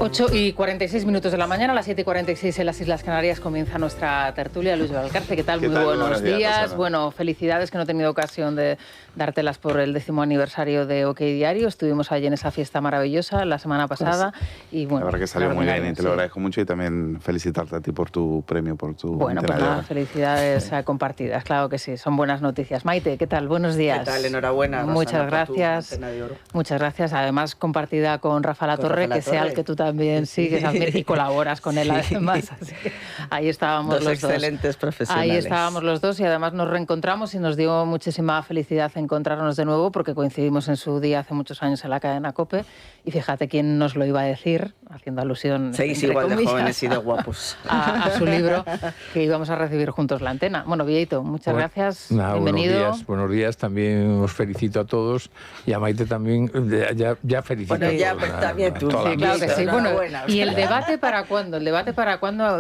8:46 de la mañana, a las 7:46 en las Islas Canarias comienza nuestra tertulia. Luis Valcarce, ¿qué tal? Muy buenos días. Bueno, felicidades, que no he tenido ocasión de dártelas por el 10º aniversario de OK Diario. Estuvimos allí en esa fiesta maravillosa la semana pasada. Y bueno, la verdad que salió muy bien y te lo agradezco mucho, y también felicitarte a ti por tu premio, por tu Bueno, pues nada, felicidades compartidas, claro que sí, son buenas noticias. Maite, ¿qué tal? Buenos días. ¿Qué tal? Enhorabuena, muchas gracias. Muchas gracias, además compartida con Rafa Latorre, que sea el que tú también sigues y colaboras con él además. Así que ahí estábamos los dos. Excelentes profesionales. Ahí estábamos los dos y además nos reencontramos y nos dio muchísima felicidad encontrarnos de nuevo, porque coincidimos en su día hace muchos años en la cadena COPE, y fíjate quién nos lo iba a decir, haciendo alusión, seguís igual de jóvenes y de guapos, a su libro, que íbamos a recibir juntos la antena. Bueno, Vieito, muchas gracias, bienvenido. Buenos días, también os felicito a todos, y a Maite también, ya felicito a todos. Ya, pero también tú. Sí, claro que sí. Bueno, ¿y el debate para cuándo? ¿El debate para cuándo?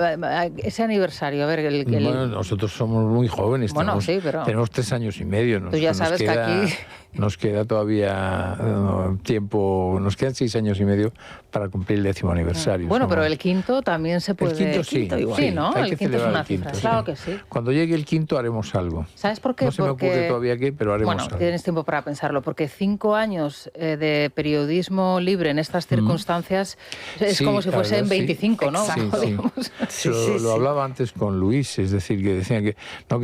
Ese aniversario, a ver... Bueno, nosotros somos muy jóvenes, bueno, sí, pero... tenemos 3 años y medio. Tú ya sabes que aquí... Nos queda todavía tiempo, nos quedan 6 años y medio para cumplir el 10º aniversario. Bueno, pero el quinto también se puede... El quinto sí, igual. Sí, ¿no? El quinto es una cifra, claro que sí. Cuando llegue el quinto haremos algo. ¿Sabes por qué? No se me ocurre todavía qué, pero haremos algo. Bueno, tienes tiempo para pensarlo, porque 5 años de periodismo libre en estas circunstancias es como si fuesen 25, ¿no? Sí. Lo hablaba antes con Luis, es decir, que decían que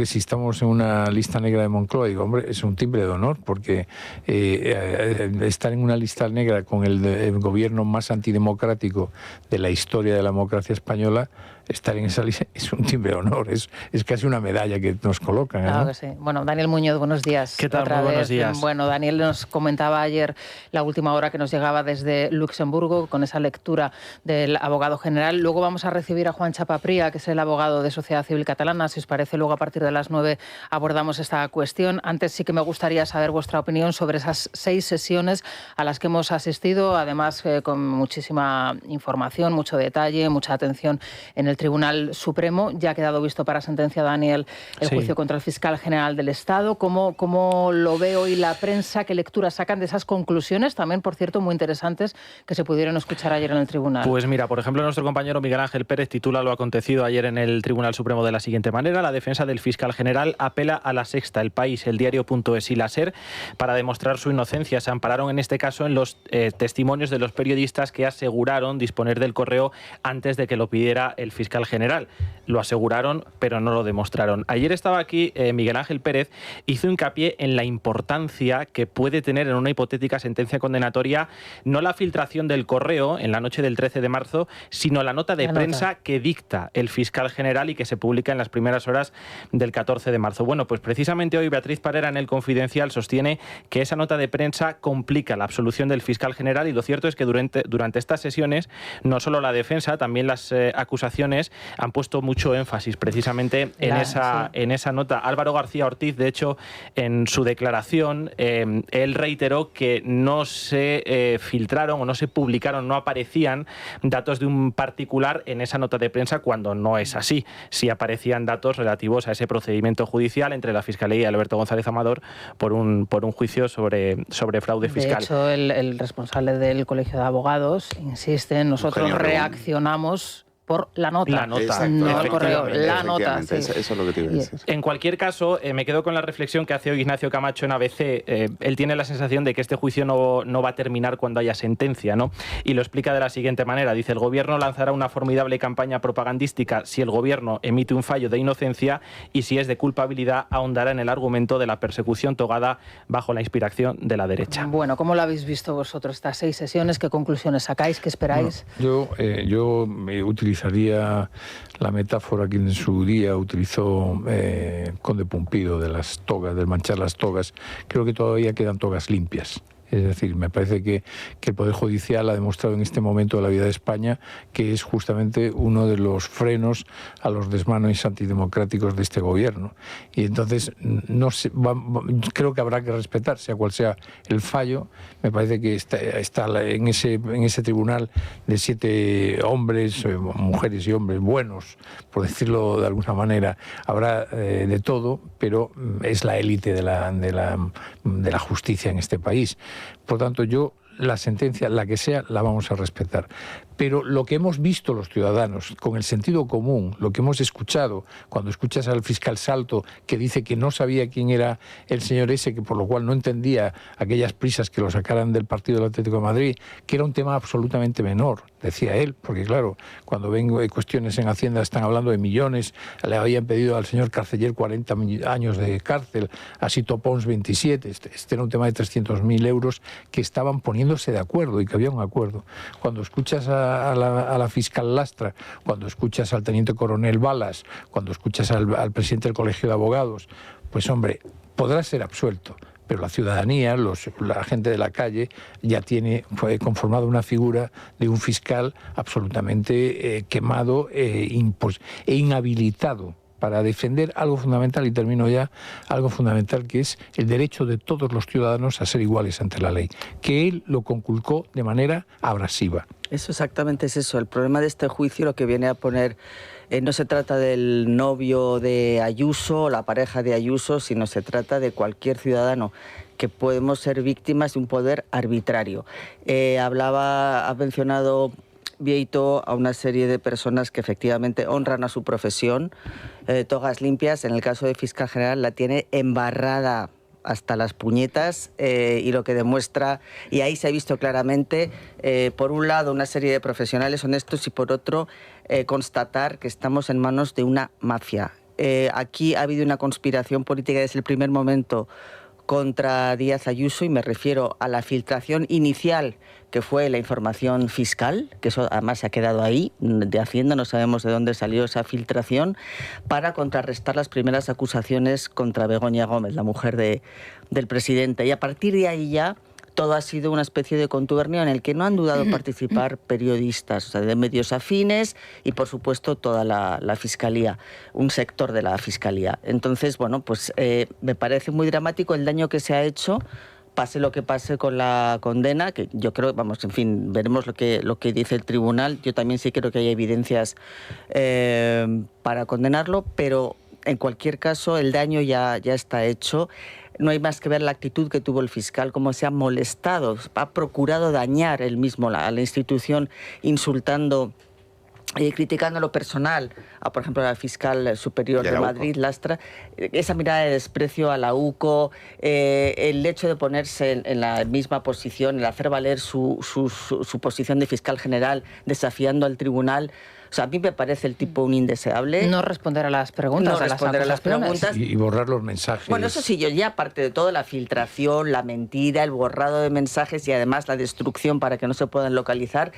si estamos en una lista negra de Moncloa, digo, hombre, es un timbre de honor, porque estar en una lista negra con el gobierno más antidemocrático de la historia de la democracia española, estar en esa lista es un timbre de honor, es casi una medalla que nos colocan. Claro que sí. Bueno, Daniel Muñoz, buenos días. ¿Qué tal? Muy buenos días. Bueno, Daniel nos comentaba ayer la última hora que nos llegaba desde Luxemburgo con esa lectura del abogado general. Luego vamos a recibir a Juan Chapapría, que es el abogado de Sociedad Civil Catalana. Si os parece, luego a partir de las 9 abordamos esta cuestión. Antes sí que me gustaría saber vuestra opinión sobre esas 6 sesiones a las que hemos asistido, además con muchísima información, mucho detalle, mucha atención en el Tribunal Supremo. Ya ha quedado visto para sentencia, Daniel, el juicio contra el fiscal general del Estado. ¿Cómo lo ve hoy la prensa? ¿Qué lecturas sacan de esas conclusiones? También, por cierto, muy interesantes, que se pudieron escuchar ayer en el tribunal. Pues mira, por ejemplo, nuestro compañero Miguel Ángel Pérez titula lo acontecido ayer en el Tribunal Supremo de la siguiente manera: la defensa del fiscal general apela a La Sexta, El País, El Diario.es y la SER para demostrar su inocencia. Se ampararon en este caso en los testimonios de los periodistas que aseguraron disponer del correo antes de que lo pidiera el fiscal general. Lo aseguraron, pero no lo demostraron. Ayer estaba aquí Miguel Ángel Pérez, hizo hincapié en la importancia que puede tener en una hipotética sentencia condenatoria no la filtración del correo en la noche del 13 de marzo, sino la nota de prensa que dicta el fiscal general y que se publica en las primeras horas del 14 de marzo. Bueno, pues precisamente hoy Beatriz Parera en El Confidencial sostiene que esa nota de prensa complica la absolución del fiscal general, y lo cierto es que durante estas sesiones no solo la defensa, también las acusaciones han puesto mucho énfasis precisamente en esa nota. Álvaro García Ortiz, de hecho, en su declaración, él reiteró que no se filtraron o no se publicaron, no aparecían datos de un particular en esa nota de prensa, cuando no es así. Sí aparecían datos relativos a ese procedimiento judicial entre la Fiscalía y Alberto González Amador por un juicio sobre fraude fiscal. De hecho, el responsable del Colegio de Abogados insiste, nosotros reaccionamos por la nota. La nota. Exacto, no el correo, la nota. Sí. Eso es lo que te iba a decir. En cualquier caso, me quedo con la reflexión que hace hoy Ignacio Camacho en ABC. Él tiene la sensación de que este juicio no va a terminar cuando haya sentencia, ¿no? Y lo explica de la siguiente manera. Dice: el gobierno lanzará una formidable campaña propagandística si el gobierno emite un fallo de inocencia, y si es de culpabilidad ahondará en el argumento de la persecución togada bajo la inspiración de la derecha. Bueno, ¿cómo lo habéis visto vosotros estas 6 sesiones? ¿Qué conclusiones sacáis? ¿Qué esperáis? Bueno, yo me utilizaría la metáfora que en su día utilizó Conde Pumpido de las togas, del manchar las togas. Creo que todavía quedan togas limpias. Es decir, me parece que el Poder Judicial ha demostrado en este momento de la vida de España que es justamente uno de los frenos a los desmanes antidemocráticos de este gobierno. Y entonces creo que habrá que respetar, sea cual sea el fallo. Me parece que está en ese tribunal de 7 hombres, mujeres y hombres buenos, por decirlo de alguna manera. Habrá de todo, pero es la élite de la justicia en este país. Por tanto, yo la sentencia, la que sea, la vamos a respetar. Pero lo que hemos visto los ciudadanos, con el sentido común, lo que hemos escuchado, cuando escuchas al fiscal Salto, que dice que no sabía quién era el señor ese, que por lo cual no entendía aquellas prisas que lo sacaran del partido del Atlético de Madrid, que era un tema absolutamente menor, decía él, porque claro, cuando ven cuestiones en Hacienda están hablando de millones, le habían pedido al señor Carceller 40 años de cárcel, a Sito Pons 27, este era un tema de 300.000 euros que estaban poniéndose de acuerdo y que había un acuerdo. Cuando escuchas a la fiscal Lastra, cuando escuchas al teniente coronel Balas, cuando escuchas al presidente del Colegio de Abogados, pues hombre, podrá ser absuelto, pero la ciudadanía, la gente de la calle, ya fue conformado una figura de un fiscal absolutamente quemado e inhabilitado para defender algo fundamental, y termino ya, algo fundamental que es el derecho de todos los ciudadanos a ser iguales ante la ley, que él lo conculcó de manera abrasiva. Eso exactamente es eso. El problema de este juicio lo que viene a poner, no se trata del novio de Ayuso, la pareja de Ayuso, sino se trata de cualquier ciudadano, que podemos ser víctimas de un poder arbitrario. Ha mencionado Bieito a una serie de personas que efectivamente honran a su profesión, togas limpias. En el caso de fiscal general la tiene embarrada hasta las puñetas, y lo que demuestra, y ahí se ha visto claramente, por un lado una serie de profesionales honestos y por otro constatar que estamos en manos de una mafia. Aquí ha habido una conspiración política desde el primer momento contra Díaz Ayuso, y me refiero a la filtración inicial, que fue la información fiscal, que eso además se ha quedado ahí, de Hacienda, no sabemos de dónde salió esa filtración, para contrarrestar las primeras acusaciones contra Begoña Gómez, la mujer del presidente. Y a partir de ahí ya todo ha sido una especie de contubernio en el que no han dudado en participar periodistas, o sea, de medios afines y, por supuesto, toda la Fiscalía, un sector de la Fiscalía. Entonces, bueno, pues me parece muy dramático el daño que se ha hecho, pase lo que pase con la condena, que yo creo, vamos, en fin, veremos lo que dice el tribunal. Yo también sí creo que hay evidencias para condenarlo, pero en cualquier caso el daño ya está hecho. No hay más que ver la actitud que tuvo el fiscal, cómo se ha molestado, ha procurado dañar él mismo a la institución, insultando y criticando lo personal a, por ejemplo, a la fiscal superior de Madrid, Lastra, esa mirada de desprecio a la UCO, el hecho de ponerse en la misma posición, el hacer valer su posición de fiscal general, desafiando al tribunal. O sea, a mí me parece el tipo un indeseable. No responder a las preguntas. No responder a las preguntas. Y borrar los mensajes. Bueno, eso sí, yo ya, aparte de todo, la filtración, la mentira, el borrado de mensajes y además la destrucción para que no se puedan localizar,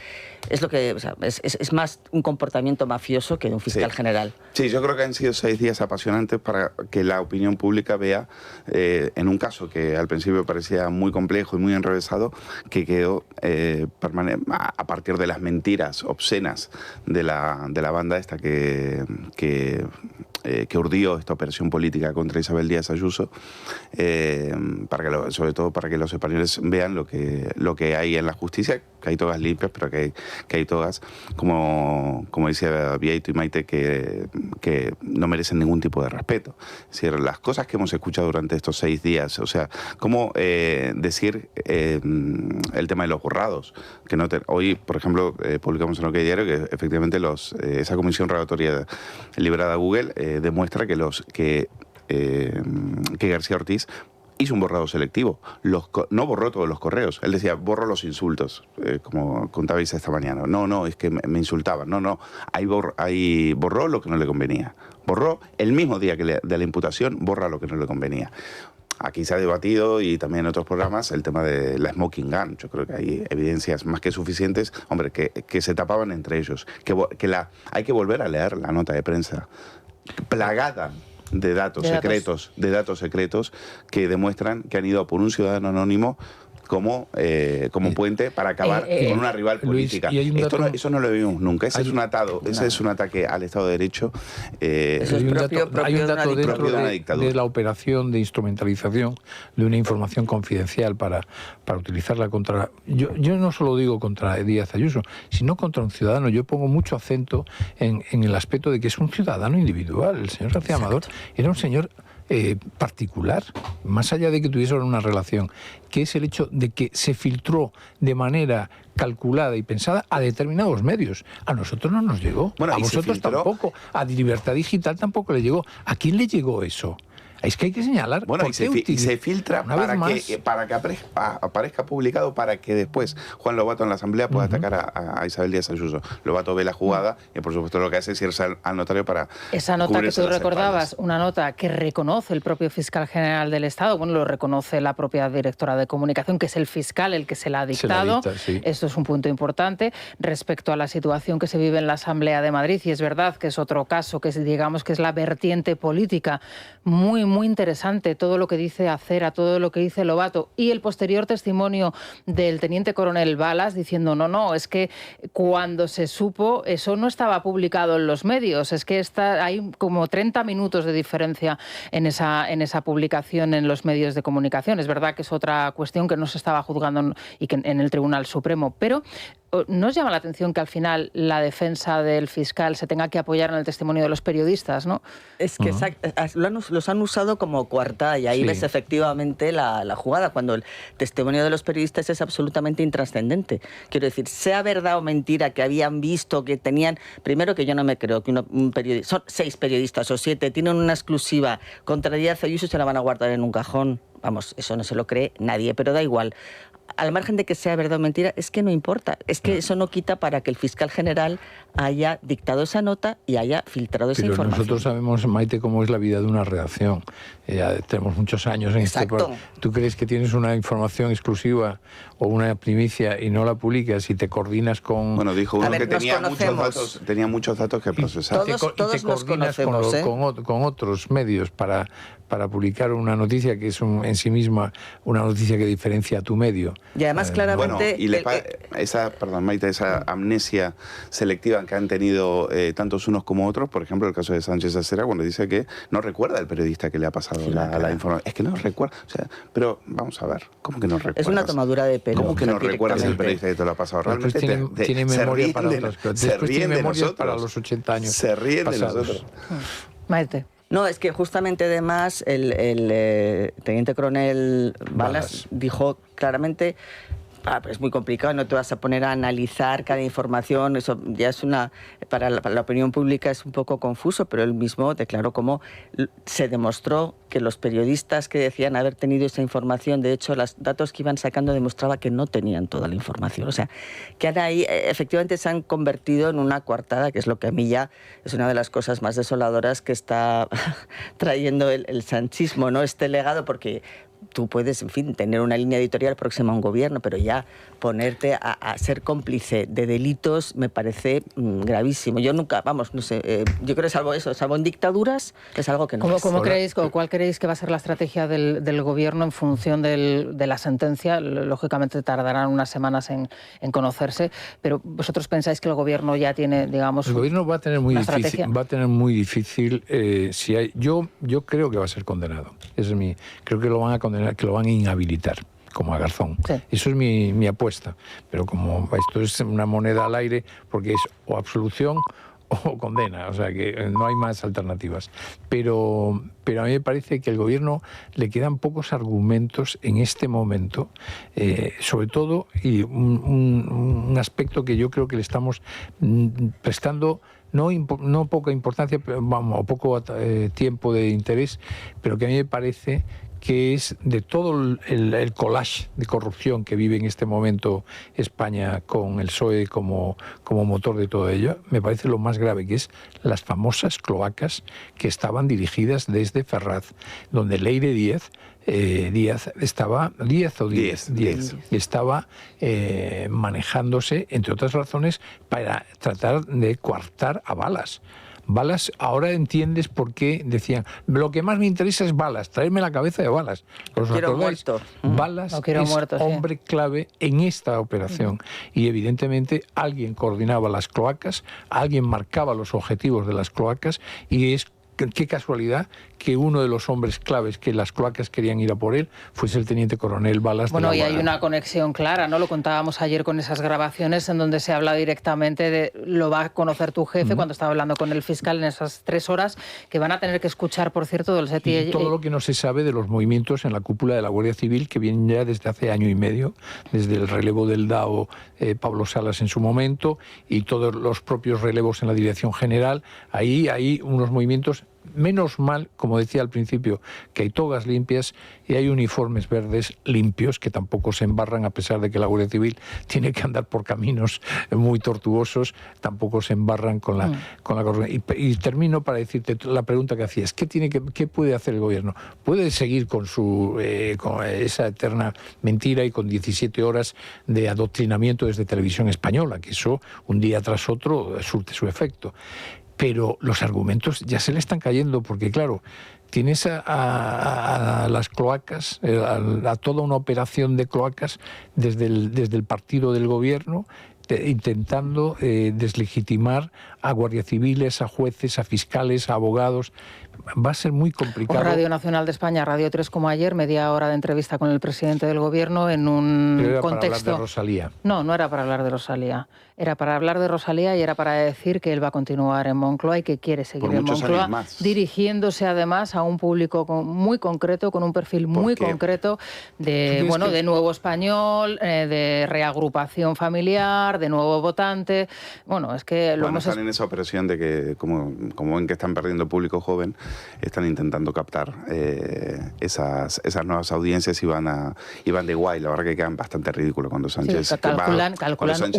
es lo que, o sea, es más un comportamiento mafioso que de un fiscal general. Sí, yo creo que han sido 6 días apasionantes para que la opinión pública vea, en un caso que al principio parecía muy complejo y muy enrevesado, que quedó a partir de las mentiras obscenas de la banda esta que urdió esta operación política contra Isabel Díaz Ayuso, sobre todo para que los españoles vean lo que hay en la justicia, que hay togas limpias, pero que hay togas, como decía Bieito y Maite, que no merecen ningún tipo de respeto. Es decir, las cosas que hemos escuchado durante estos 6 días, o sea, cómo decir el tema de los borrados, que hoy, por ejemplo, publicamos en OK Diario que efectivamente esa comisión rogatoria liberada a Google demuestra que García Ortiz hizo un borrado selectivo. No borró todos los correos. Él decía, borro los insultos, como contabais esta mañana. No, es que me insultaban. No, ahí borró lo que no le convenía. Borró el mismo día de la imputación, borra lo que no le convenía. Aquí se ha debatido, y también en otros programas, el tema de la smoking gun. Yo creo que hay evidencias más que suficientes, hombre, que se tapaban entre ellos. Hay que volver a leer la nota de prensa plagada de datos secretos que demuestran que han ido por un ciudadano anónimo como puente para acabar con una rival política. Luis, eso no lo vimos nunca. Ese es un ataque al Estado de Derecho. Hay un dato dentro de la operación de instrumentalización de una información confidencial para utilizarla contra... Yo no solo digo contra Díaz Ayuso, sino contra un ciudadano. Yo pongo mucho acento en el aspecto de que es un ciudadano individual. El señor García Amador era un señor particular, más allá de que tuviesen una relación, que es el hecho de que se filtró de manera calculada y pensada a determinados medios. A nosotros no nos llegó, bueno, a vosotros tampoco, a Libertad Digital tampoco le llegó. ¿A quién le llegó eso? Es que hay que señalar. Bueno, y se filtra para que aparezca publicado, para que después Juan Lobato en la Asamblea pueda atacar a Isabel Díaz Ayuso. Lobato ve la jugada y, por supuesto, lo que hace es irse al notario para... Esa nota que tú recordabas, una nota que reconoce el propio fiscal general del Estado, bueno, lo reconoce la propia directora de comunicación, que es el fiscal el que se la ha dictado. Sí. Esto es un punto importante respecto a la situación que se vive en la Asamblea de Madrid, y es verdad que es otro caso, que digamos que es la vertiente política muy interesante, todo lo que dice Acera, todo lo que dice Lobato, y el posterior testimonio del teniente coronel Balas diciendo no, es que cuando se supo eso no estaba publicado en los medios, es que hay como 30 minutos de diferencia en esa publicación en los medios de comunicación. Es verdad que es otra cuestión que no se estaba juzgando y que en el Tribunal Supremo, pero ¿nos llama la atención que al final la defensa del fiscal se tenga que apoyar en el testimonio de los periodistas, no? Es que los han usado como coartada, y ahí ves efectivamente la jugada, cuando el testimonio de los periodistas es absolutamente intrascendente. Quiero decir, sea verdad o mentira que habían visto que tenían... Primero, que yo no me creo que un periodista... Son 6 periodistas o 7, tienen una exclusiva contra Díaz Ayuso y se la van a guardar en un cajón. Vamos, eso no se lo cree nadie, pero da igual. Al margen de que sea verdad o mentira, es que no importa. Es que eso no quita para que el fiscal general haya dictado esa nota y haya filtrado esa información. Nosotros sabemos, Maite, cómo es la vida de una redacción. Ya tenemos muchos años en este programa. ¿Tú crees que tienes una información exclusiva o una primicia y no la publicas y te coordinas con... Bueno, dijo uno que tenía muchos datos que procesar. Todos nos conocemos, con otros medios para publicar una noticia que es en sí misma una noticia que diferencia a tu medio. Y además, claramente... esa amnesia selectiva que han tenido tantos unos como otros, por ejemplo, el caso de Sánchez Acera, cuando dice que no recuerda al periodista que le ha pasado la información. Es que no recuerda. O sea, pero vamos a ver, ¿cómo que no recuerdas? Es una tomadura de pelo. ¿Cómo que no recuerdas al periodista que te lo ha pasado? Realmente tiene memoria para otras cosas. Después tiene memoria para los 80 años. Se ríen pasados de nosotros. Maite. No, es que justamente además el teniente coronel Balas dijo claramente... es muy complicado, no te vas a poner a analizar cada información, eso ya es para la opinión pública es un poco confuso, pero él mismo declaró cómo se demostró que los periodistas que decían haber tenido esa información, de hecho, los datos que iban sacando demostraba que no tenían toda la información. O sea, que ahora ahí efectivamente se han convertido en una coartada, que es lo que a mí ya es una de las cosas más desoladoras que está trayendo el sanchismo, ¿no? Este legado, porque... Tú puedes, en fin, tener una línea editorial próxima a un gobierno, pero ya ponerte a ser cómplice de delitos me parece gravísimo. Yo nunca, no sé, yo creo que salvo en dictaduras, es algo que no es. ¿Cuál creéis que va a ser la estrategia del gobierno en función de la sentencia? Lógicamente tardarán unas semanas en conocerse, pero ¿vosotros pensáis que el gobierno ya tiene, digamos, el gobierno va a tener muy difícil, si hay, yo creo que va a ser condenado. Creo que lo van a condenar, que lo van a inhabilitar, como a Garzón. Sí. Eso es mi apuesta. Pero como esto es una moneda al aire, porque es o absolución o condena, o sea que no hay más alternativas. Pero a mí me parece que al gobierno le quedan pocos argumentos en este momento, sobre todo, y un aspecto que yo creo que le estamos prestando no poca importancia, o poco tiempo de interés, pero que a mí me parece que es de todo el collage de corrupción que vive en este momento España con el PSOE como motor de todo ello, me parece lo más grave, que es las famosas cloacas que estaban dirigidas desde Ferraz, donde Leire Díaz estaba manejándose, entre otras razones, para tratar de coartar a Balas. Balas, ahora entiendes por qué decían, lo que más me interesa es Balas, traerme la cabeza de Balas. ¿Os acordáis? Balas es hombre clave en esta operación. Y evidentemente alguien coordinaba las cloacas, alguien marcaba los objetivos de las cloacas, y es qué casualidad que uno de los hombres claves que las cloacas querían ir a por él fuese el teniente coronel Balas. Bueno, y hay una conexión clara, ¿no? Lo contábamos ayer con esas grabaciones en donde se habla directamente de lo va a conocer tu jefe cuando estaba hablando con el fiscal en esas 3 horas que van a tener que escuchar, por cierto, del SETI. Y todo lo que no se sabe de los movimientos en la cúpula de la Guardia Civil que vienen ya desde hace año y medio, desde el relevo del DAO Pablo Salas en su momento y todos los propios relevos en la Dirección General. Ahí hay unos movimientos. Menos mal, como decía al principio, que hay togas limpias y hay uniformes verdes limpios que tampoco se embarran, a pesar de que la Guardia Civil tiene que andar por caminos muy tortuosos, tampoco se embarran con la corrupción. Y termino para decirte la pregunta que hacías. ¿Qué puede hacer el gobierno? Puede seguir con con esa eterna mentira y con 17 horas de adoctrinamiento desde Televisión Española, que eso un día tras otro surte su efecto. Pero los argumentos ya se le están cayendo porque, claro, tienes a las cloacas, a toda una operación de cloacas desde el partido del gobierno, intentando deslegitimar a guardias civiles, a jueces, a fiscales, a abogados. Va a ser muy complicado. Por Radio Nacional de España, Radio 3, como ayer, media hora de entrevista con el presidente del gobierno en un Pero era contexto... para hablar de Rosalía. No era para hablar de Rosalía. Era para hablar de Rosalía y era para decir que él va a continuar en Moncloa y que quiere seguir en Moncloa, dirigiéndose además a un público muy concreto, con un perfil muy concreto de nuevo español, de reagrupación familiar, de nuevo votante. Bueno, es que lo hemos... Están en esa operación de que, como ven que están perdiendo público joven, están intentando captar esas nuevas audiencias y van de guay. La verdad que quedan bastante ridículos cuando Sánchez... Sí, calculan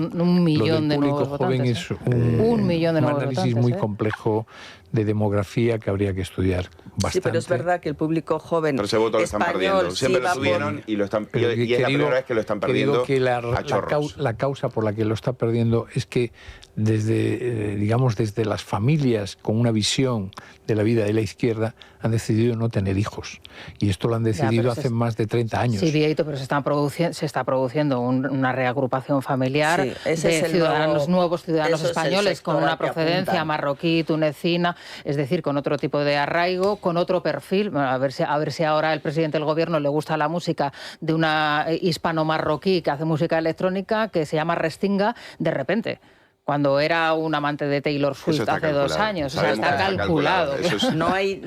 un millón de nuevos votantes. Es un análisis muy votantes, complejo de demografía que habría que estudiar bastante. Sí, pero es verdad que el público joven pero ese voto lo están perdiendo. Siempre lo tuvieron y es la primera vez que lo están perdiendo a chorros. La causa por la que lo está perdiendo es que desde las familias con una visión de la vida de la izquierda han decidido no tener hijos. Y esto lo han decidido hace más de 30 años. Sí, Vieito, pero se está produciendo una reagrupación familiar de nuevos ciudadanos españoles con una procedencia marroquí, tunecina, es decir, con otro tipo de arraigo, con otro perfil. Bueno, a ver si ahora el presidente del gobierno le gusta la música de una hispano-marroquí que hace música electrónica que se llama Restinga de repente, cuando era un amante de Taylor Swift hace 2 años. O sea, está calculado. No hay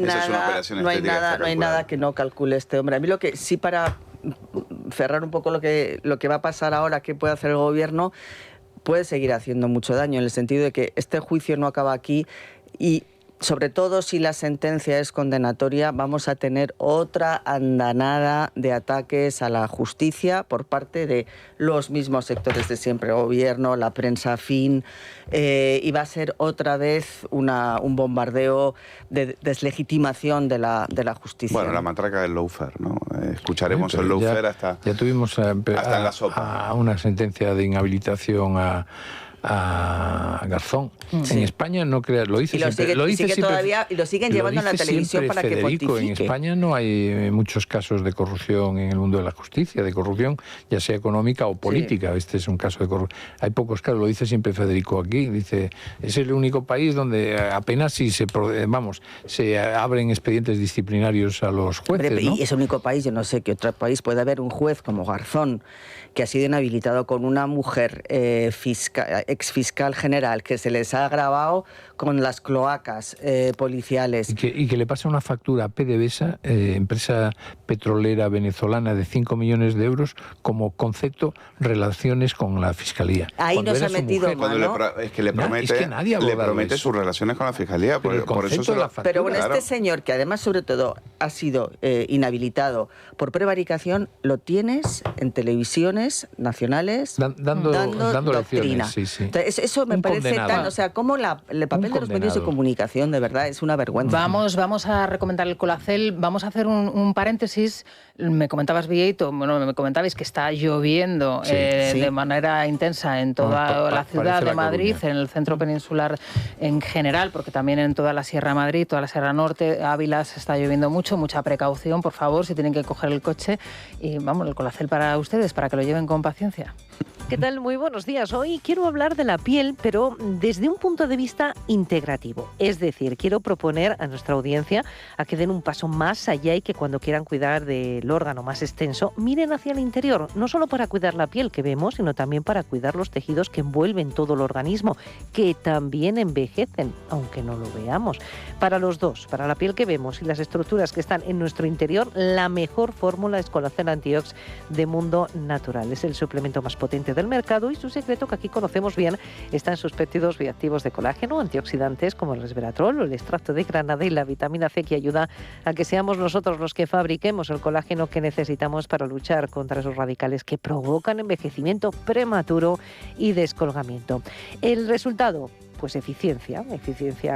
nada que no calcule este hombre. A mí lo que sí, para cerrar un poco lo que va a pasar ahora, qué puede hacer el gobierno, puede seguir haciendo mucho daño, en el sentido de que este juicio no acaba aquí y, sobre todo, si la sentencia es condenatoria, vamos a tener otra andanada de ataques a la justicia por parte de los mismos sectores de siempre, gobierno, la prensa afín, y va a ser otra vez un bombardeo de deslegitimación de la justicia. Bueno, la matraca del lawfare, ¿no? Escucharemos el lawfare hasta... Ya tuvimos hasta en la sopa. Una sentencia de inhabilitación a Garzón. En España no creas, lo dice siempre. Lo siguen llevando en la televisión para Federico, que pontifique. En España no hay muchos casos de corrupción en el mundo de la justicia, de corrupción ya sea económica o política. Sí. Este es un caso de corrupción. Hay pocos casos, lo dice siempre Federico aquí. Dice, es el único país donde apenas se abren expedientes disciplinarios a los jueces. Hombre, ¿no? Y es el único país, yo no sé qué otro país puede haber un juez como Garzón, que ha sido inhabilitado con una mujer exfiscal general, que se les ha agravado con las cloacas policiales. Y que le pasa una factura a PDVSA, empresa petrolera venezolana, de 5 millones de euros, como concepto relaciones con la Fiscalía. Ahí no se ha metido mano. Es que le promete sus relaciones con la Fiscalía. Por eso Pero bueno, este señor, que además sobre todo ha sido inhabilitado por prevaricación, lo tienes en televisiones nacionales dando doctrina. Sí. Entonces, eso me parece tan... O sea, como el papel de los medios de comunicación, de verdad, es una vergüenza. Vamos a recomendar el Colacel. Vamos a hacer un paréntesis. Me comentabas, Vieito, me comentabais que está lloviendo de manera intensa en toda la ciudad de Madrid, en el centro peninsular en general, porque también en toda la Sierra de Madrid, toda la Sierra Norte, Ávila, se está lloviendo mucho. Mucha precaución, por favor, si tienen que coger el coche. Y vamos, el Colacel para ustedes, para que lo lleven con paciencia. ¿Qué tal? Muy buenos días. Hoy quiero hablar de la piel, pero desde un punto de vista integrativo. Es decir, quiero proponer a nuestra audiencia a que den un paso más allá y que cuando quieran cuidar del órgano más extenso, miren hacia el interior, no solo para cuidar la piel que vemos, sino también para cuidar los tejidos que envuelven todo el organismo, que también envejecen, aunque no lo veamos. Para los dos, para la piel que vemos y las estructuras que están en nuestro interior, la mejor fórmula es Colágeno Antiox de Mundo Natural. Es el suplemento más potente del mercado y su secreto, que aquí conocemos bien, está en sus péptidos bioactivos de colágeno, antioxidantes como el resveratrol o el extracto de granada y la vitamina C, que ayuda a que seamos nosotros los que fabriquemos el colágeno que necesitamos para luchar contra esos radicales que provocan envejecimiento prematuro y descolgamiento. El resultado, pues eficiencia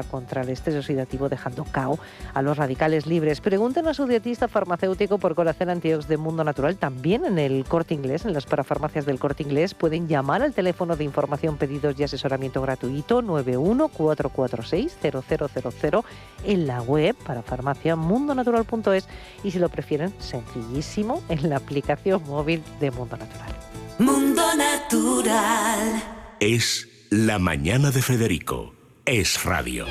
contra el estrés oxidativo, dejando cao a los radicales libres. Pregunten a su dietista farmacéutico por Colágeno Antiox de Mundo Natural, también en el Corte Inglés, en las parafarmacias del Corte Inglés. Pueden llamar al teléfono de información, pedidos y asesoramiento gratuito 91-446-0000, en la web parafarmaciamundonatural.es, y si lo prefieren, sencillísimo, en la aplicación móvil de Mundo Natural. Mundo Natural. Es La Mañana de Federico. Es radio.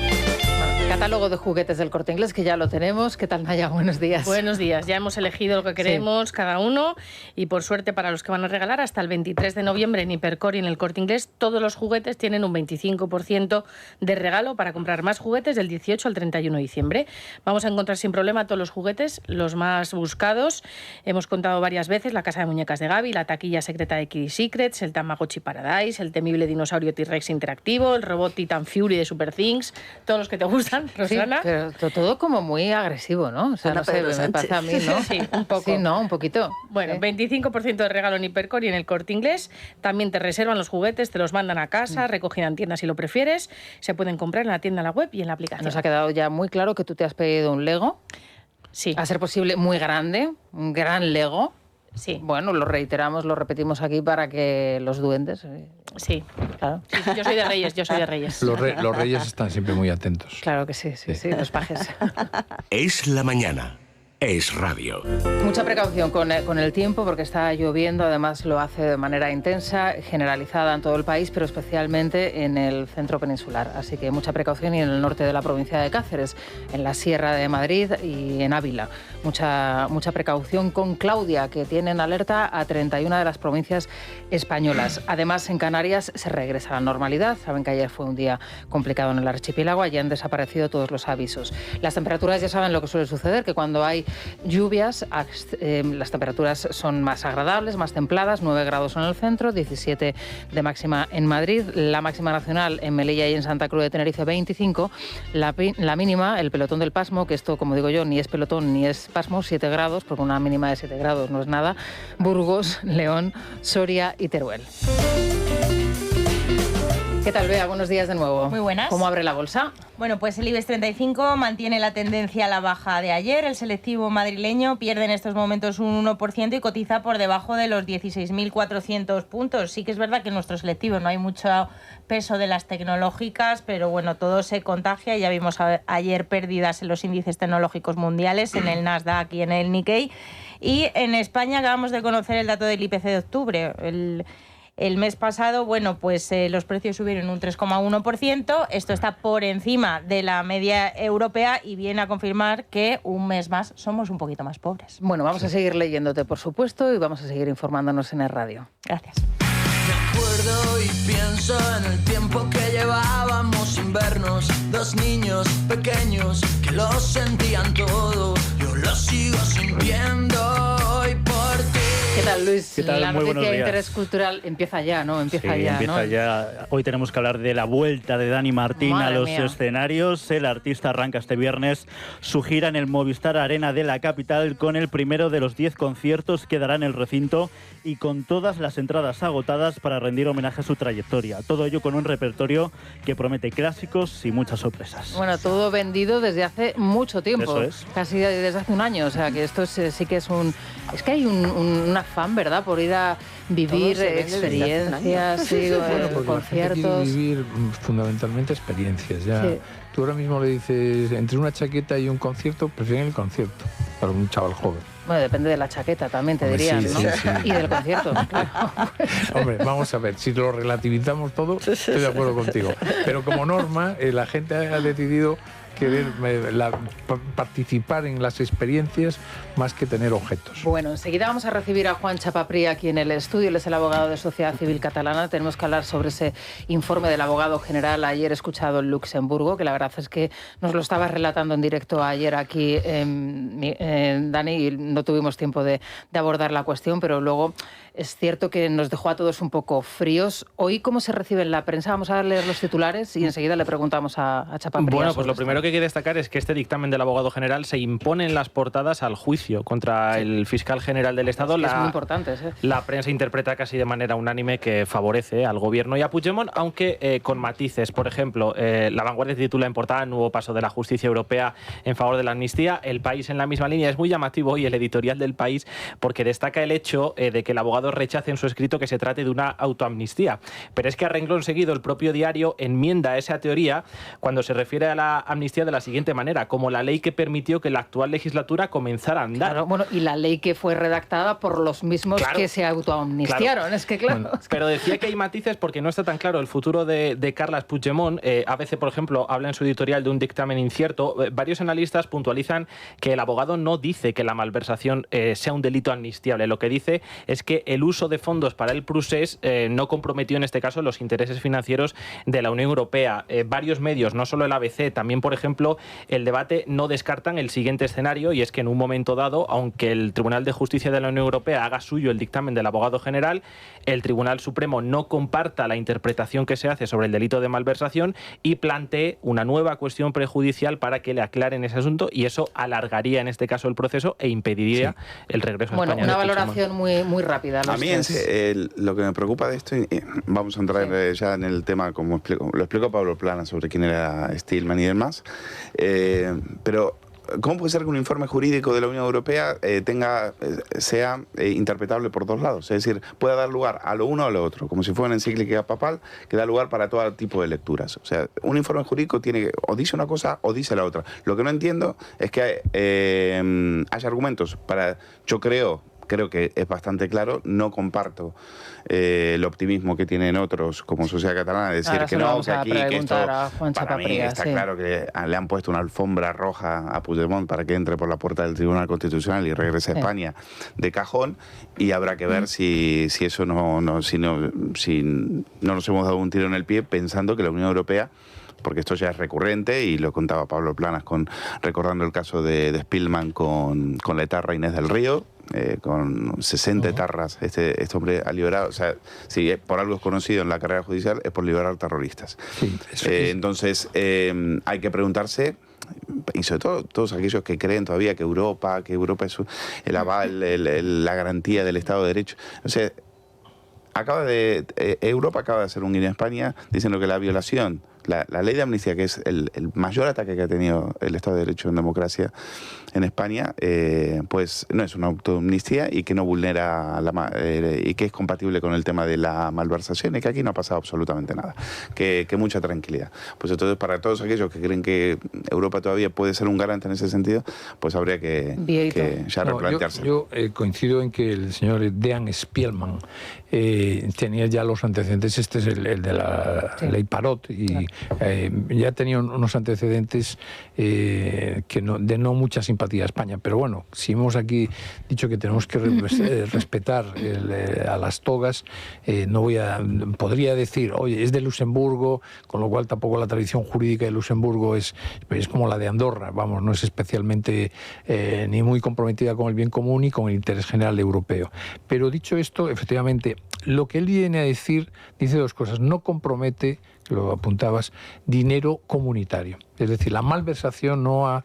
Catálogo de juguetes del Corte Inglés, que ya lo tenemos. ¿Qué tal, Naya? Buenos días. Buenos días. Ya hemos elegido lo que queremos cada uno, y por suerte para los que van a regalar, hasta el 23 de noviembre en Hipercor y en el Corte Inglés, todos los juguetes tienen un 25% de regalo para comprar más juguetes del 18 al 31 de diciembre. Vamos a encontrar sin problema todos los juguetes, los más buscados. Hemos contado varias veces la casa de muñecas de Gaby, la taquilla secreta de Kitty Secrets, el Tamagotchi Paradise, el temible dinosaurio T-Rex interactivo, el robot Titan Fury de Super Things, todos los que te gustan, Rosana. Sí, pero todo como muy agresivo, ¿no? O sea, no sé, me pasa a mí, ¿no? Sí, un poco. Sí, ¿no? Un poquito. Bueno, 25% de regalo en Hipercor y en el Corte Inglés. También te reservan los juguetes, te los mandan a casa, recogida en tienda si lo prefieres. Se pueden comprar en la tienda, en la web y en la aplicación. Nos ha quedado ya muy claro que tú te has pedido un Lego. Sí. A ser posible muy grande, un gran Lego. Sí. Bueno, lo reiteramos, lo repetimos aquí para que los duendes... Sí, claro. Sí, yo soy de Reyes. Los reyes están siempre muy atentos. Claro que sí, los pajes. Es La Mañana. Es radio. Mucha precaución con el tiempo, porque está lloviendo, además lo hace de manera intensa, generalizada en todo el país, pero especialmente en el centro peninsular. Así que mucha precaución, y en el norte de la provincia de Cáceres, en la Sierra de Madrid y en Ávila. Mucha precaución con Claudia, que tienen alerta a 31 de las provincias españolas. Además, en Canarias se regresa a la normalidad. Saben que ayer fue un día complicado en el archipiélago, allí han desaparecido todos los avisos. Las temperaturas, ya saben lo que suele suceder, que cuando hay lluvias, las temperaturas son más agradables, más templadas, 9 grados en el centro, 17 de máxima en Madrid, la máxima nacional en Melilla y en Santa Cruz de Tenerife 25, la mínima, el pelotón del Pasmo, que esto, como digo yo, ni es pelotón ni es Pasmo, 7 grados, porque una mínima de 7 grados no es nada, Burgos, León, Soria y Teruel. ¿Qué tal, Bea? Buenos días de nuevo. Muy buenas. ¿Cómo abre la bolsa? Bueno, pues el IBEX 35 mantiene la tendencia a la baja de ayer. El selectivo madrileño pierde en estos momentos un 1% y cotiza por debajo de los 16.400 puntos. Sí que es verdad que en nuestro selectivo no hay mucho peso de las tecnológicas, pero bueno, todo se contagia. Ya vimos ayer pérdidas en los índices tecnológicos mundiales, en el Nasdaq y en el Nikkei. Y en España acabamos de conocer el dato del IPC de octubre. El mes pasado, bueno, pues los precios subieron un 3,1%. Esto está por encima de la media europea y viene a confirmar que un mes más somos un poquito más pobres. Bueno, vamos a seguir leyéndote, por supuesto, y vamos a seguir informándonos en el radio. Gracias. Me acuerdo y pienso en el tiempo que llevábamos sin vernos. Dos niños pequeños que lo sentían todo. Yo lo sigo sintiendo hoy por ti. ¿Qué tal, Luis? ¿Qué tal? La Muy noticia buenos de días. interés cultural empieza ya, ¿no? Empieza ¿no? Ya. Hoy tenemos que hablar de la vuelta de Dani Martín Madre a los mía. escenarios. El artista arranca este viernes su gira en el Movistar Arena de la capital con el primero de los 10 conciertos que dará en el recinto y con todas las entradas agotadas para rendir homenaje a su trayectoria. Todo ello con un repertorio que promete clásicos y muchas sorpresas. Bueno, todo vendido desde hace mucho tiempo. Eso es. Casi desde hace un año. O sea, que esto sí que es Es que hay un afán, ¿verdad?, por ir a vivir experiencias, sí, Bueno, porque la gente quiere conciertos. vivir fundamentalmente experiencias. Ya. Sí. Tú ahora mismo le dices, entre una chaqueta y un concierto, prefieren el concierto. para un chaval joven. Bueno, depende de la chaqueta también, te Hombre, dirían, sí, ¿no? sí, sí. Y del concierto, claro. Hombre, vamos a ver, si lo relativizamos todo, estoy de acuerdo contigo. Pero como norma, la gente ha decidido querer participar en las experiencias más que tener objetos. Bueno, enseguida vamos a recibir a Juan Chapapría aquí en el estudio. Él es el abogado de Sociedad Civil Catalana. Tenemos que hablar sobre ese informe del abogado general ayer escuchado en Luxemburgo, que la verdad es que nos lo estaba relatando en directo ayer aquí Dani, y no tuvimos tiempo de abordar la cuestión, pero luego es cierto que nos dejó a todos un poco fríos. Hoy, ¿cómo se recibe en la prensa? Vamos a leer los titulares y enseguida le preguntamos a Chapapría. Bueno, pues lo primero que hay que destacar es que este dictamen del abogado general se impone en las portadas al juicio contra el fiscal general del Estado. Es muy importante, ¿sí? La prensa interpreta casi de manera unánime que favorece al gobierno y a Puigdemont, aunque con matices. Por ejemplo, La Vanguardia titula en portada "Nuevo paso de la justicia europea en favor de la amnistía". El País en la misma línea. Es muy llamativo hoy el editorial del País porque destaca el hecho de que el abogado rechace en su escrito que se trate de una autoamnistía. Pero es que a renglón seguido el propio diario enmienda esa teoría cuando se refiere a la amnistía de la siguiente manera: como la ley que permitió que la actual legislatura comenzara a andar. Claro, bueno, y la ley que fue redactada por los mismos que se autoamnistiaron. Claro. Es que claro. Bueno, pero decía que hay matices porque no está tan claro el futuro de Carles Puigdemont. ABC, por ejemplo, habla en su editorial de un dictamen incierto. Varios analistas puntualizan que el abogado no dice que la malversación sea un delito amnistiable. Lo que dice es que el uso de fondos para el procés no comprometió en este caso los intereses financieros de la Unión Europea. Varios medios, no solo el ABC, también por ejemplo el Debate, no descartan el siguiente escenario, y es que en un momento dado, aunque el Tribunal de Justicia de la Unión Europea haga suyo el dictamen del abogado general, el Tribunal Supremo no comparta la interpretación que se hace sobre el delito de malversación y plantee una nueva cuestión prejudicial para que le aclaren ese asunto, y eso alargaría en este caso el proceso e impediría el regreso a España. Bueno, una valoración muy rápida. A mí lo que me preocupa de esto, vamos a entrar ya en el tema, como lo explicó Pablo Plana sobre quién era Stillman y demás, pero ¿cómo puede ser que un informe jurídico de la Unión Europea sea interpretable por dos lados? Es decir, pueda dar lugar a lo uno o a lo otro, como si fuera una encíclica papal que da lugar para todo tipo de lecturas. O sea, un informe jurídico o dice una cosa o dice la otra. Lo que no entiendo es que haya argumentos para, yo creo que es bastante claro, no comparto el optimismo que tienen otros como Sociedad Catalana, de decir que no, que aquí, que esto, para mí está claro que le han puesto una alfombra roja a Puigdemont para que entre por la puerta del Tribunal Constitucional y regrese a España de cajón, y habrá que ver si eso no nos hemos dado un tiro en el pie pensando que la Unión Europea, porque esto ya es recurrente, y lo contaba Pablo Planas recordando el caso de Spillman con la etarra Inés del Río, con 60 etarras, este hombre ha liberado, o sea, si por algo es conocido en la carrera judicial es por liberar terroristas. Sí, entonces hay que preguntarse, y sobre todo todos aquellos que creen todavía que Europa es el aval, la garantía del Estado de Derecho. O sea, Europa acaba de hacer un guiño a España diciendo que la violación, la ley de amnistía, que es el mayor ataque que ha tenido el Estado de Derecho en democracia en España, pues no es una autoamnistía y que no vulnera y que es compatible con el tema de la malversación, y que aquí no ha pasado absolutamente nada. Que mucha tranquilidad. Pues entonces, para todos aquellos que creen que Europa todavía puede ser un garante en ese sentido, pues habría que ya replantearse. Yo coincido en que el señor Dean Spillman tenía ya los antecedentes. Este es el de la ley Parot, y ya tenía unos antecedentes de no mucha simpatía a España. Pero bueno, si hemos aquí dicho que tenemos que respetar a las togas, podría decir, oye, es de Luxemburgo, con lo cual tampoco la tradición jurídica de Luxemburgo es como la de Andorra, vamos, no es especialmente ni muy comprometida con el bien común ni con el interés general europeo. Pero dicho esto, efectivamente, lo que él viene a decir, dice dos cosas: no compromete, lo apuntabas, dinero comunitario. Es decir, la malversación no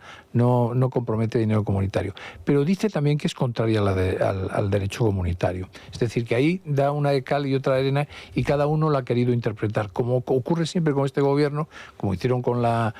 compromete dinero comunitario. Pero dice también que es contraria al derecho comunitario. Es decir, que ahí da una de cal y otra de arena, y cada uno la ha querido interpretar. Como ocurre siempre con este gobierno, como hicieron con la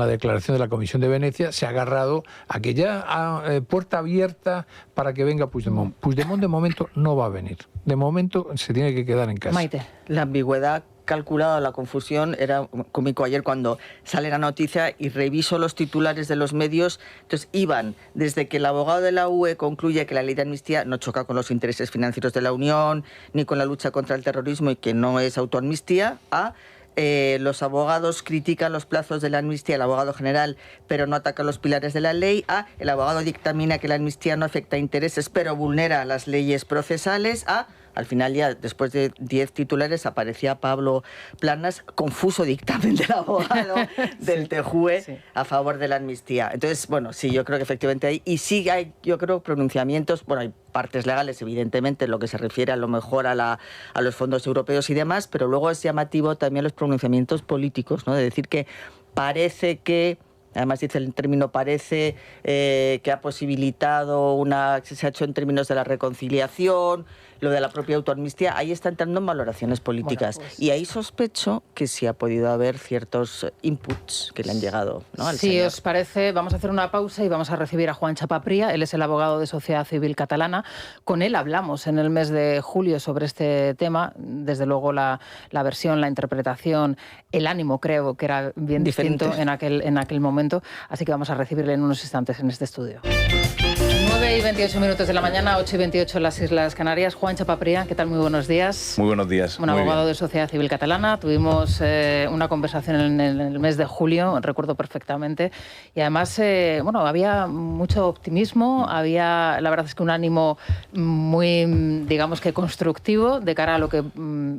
declaración de la Comisión de Venecia, se ha agarrado a que ya puerta abierta para que venga Puigdemont. Puigdemont de momento no va a venir. De momento se tiene que quedar en casa. Maite. La ambigüedad calculado la confusión, era cómico ayer cuando sale la noticia y reviso los titulares de los medios, entonces iban desde que el abogado de la UE concluye que la ley de amnistía no choca con los intereses financieros de la Unión, ni con la lucha contra el terrorismo y que no es autoamnistía, a los abogados critican los plazos de la amnistía, el abogado general, pero no ataca los pilares de la ley, a el abogado dictamina que la amnistía no afecta a intereses, pero vulnera las leyes procesales, a al final ya, después de 10 titulares, aparecía Pablo Planas, confuso dictamen del abogado del TJUE a favor de la amnistía. Entonces, bueno, sí, yo creo que efectivamente hay, y sí hay, yo creo, pronunciamientos, bueno, hay partes legales, evidentemente, en lo que se refiere a lo mejor a los fondos europeos y demás, pero luego es llamativo también los pronunciamientos políticos, ¿no? De decir que parece que... Además dice el término parece que ha posibilitado se ha hecho en términos de la reconciliación, lo de la propia autoamnistía, ahí está entrando en valoraciones políticas. Bueno, pues, y ahí sospecho que sí ha podido haber ciertos inputs que le han llegado, ¿no? al Si señor. os parece, vamos a hacer una pausa y vamos a recibir a Juan Chapapría. Él es el abogado de Sociedad Civil Catalana. Con él hablamos en el mes de julio sobre este tema. Desde luego la versión, la interpretación, el ánimo creo que era bien distinto en aquel momento. Así que vamos a recibirle en unos instantes en este estudio. 9:28 de la mañana, 8:28 en las Islas Canarias. Juan Chapapría, ¿qué tal? Muy buenos días. Muy buenos días. Un abogado de Sociedad Civil Catalana. Tuvimos una conversación en el mes de julio, recuerdo perfectamente. Y además, había mucho optimismo, había, la verdad es que un ánimo muy, digamos que constructivo de cara a lo que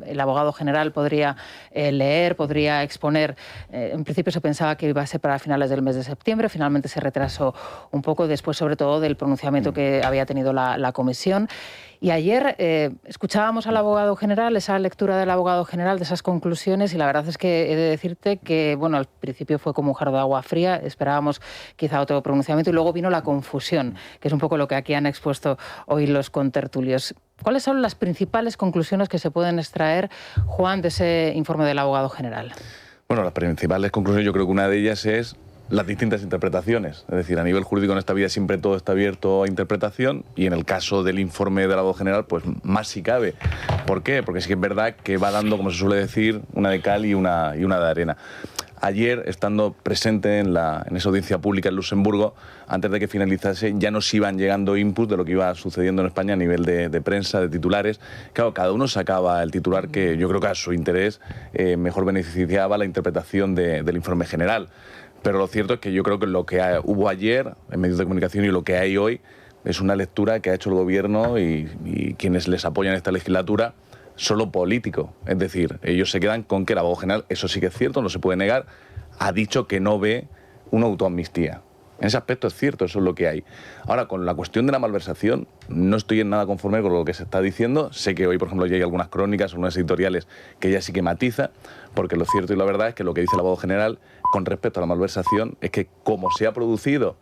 el abogado general podría leer, podría exponer. En principio se pensaba que iba a ser para finales del mes de septiembre, finalmente se retrasó un poco después, sobre todo del pronunciamiento que había tenido la comisión. Y ayer escuchábamos al abogado general, esa lectura del abogado general, de esas conclusiones, y la verdad es que he de decirte que, bueno, al principio fue como un jarro de agua fría, esperábamos quizá otro pronunciamiento, y luego vino la confusión, que es un poco lo que aquí han expuesto hoy los contertulios. ¿Cuáles son las principales conclusiones que se pueden extraer, Juan, de ese informe del abogado general? Bueno, las principales conclusiones, yo creo que una de ellas es las distintas interpretaciones. Es decir, a nivel jurídico en esta vida siempre todo está abierto a interpretación, y en el caso del informe del abogado general, pues más si cabe. ¿Por qué? Porque sí que es verdad que va dando, como se suele decir, una de cal y una de arena. Ayer, estando presente en esa audiencia pública en Luxemburgo, antes de que finalizase, ya nos iban llegando inputs de lo que iba sucediendo en España a nivel de prensa, de titulares. Claro, cada uno sacaba el titular que yo creo que a su interés mejor beneficiaba la interpretación del informe general. Pero lo cierto es que yo creo que lo que hubo ayer en medios de comunicación y lo que hay hoy es una lectura que ha hecho el gobierno y quienes les apoyan esta legislatura solo político. Es decir, ellos se quedan con que el abogado general, eso sí que es cierto, no se puede negar, ha dicho que no ve una autoamnistía. En ese aspecto es cierto, eso es lo que hay. Ahora, con la cuestión de la malversación, no estoy en nada conforme con lo que se está diciendo. Sé que hoy, por ejemplo, ya hay algunas crónicas, algunas editoriales que ya sí que matiza, porque lo cierto y la verdad es que lo que dice el abogado general con respecto a la malversación es que como se ha producido,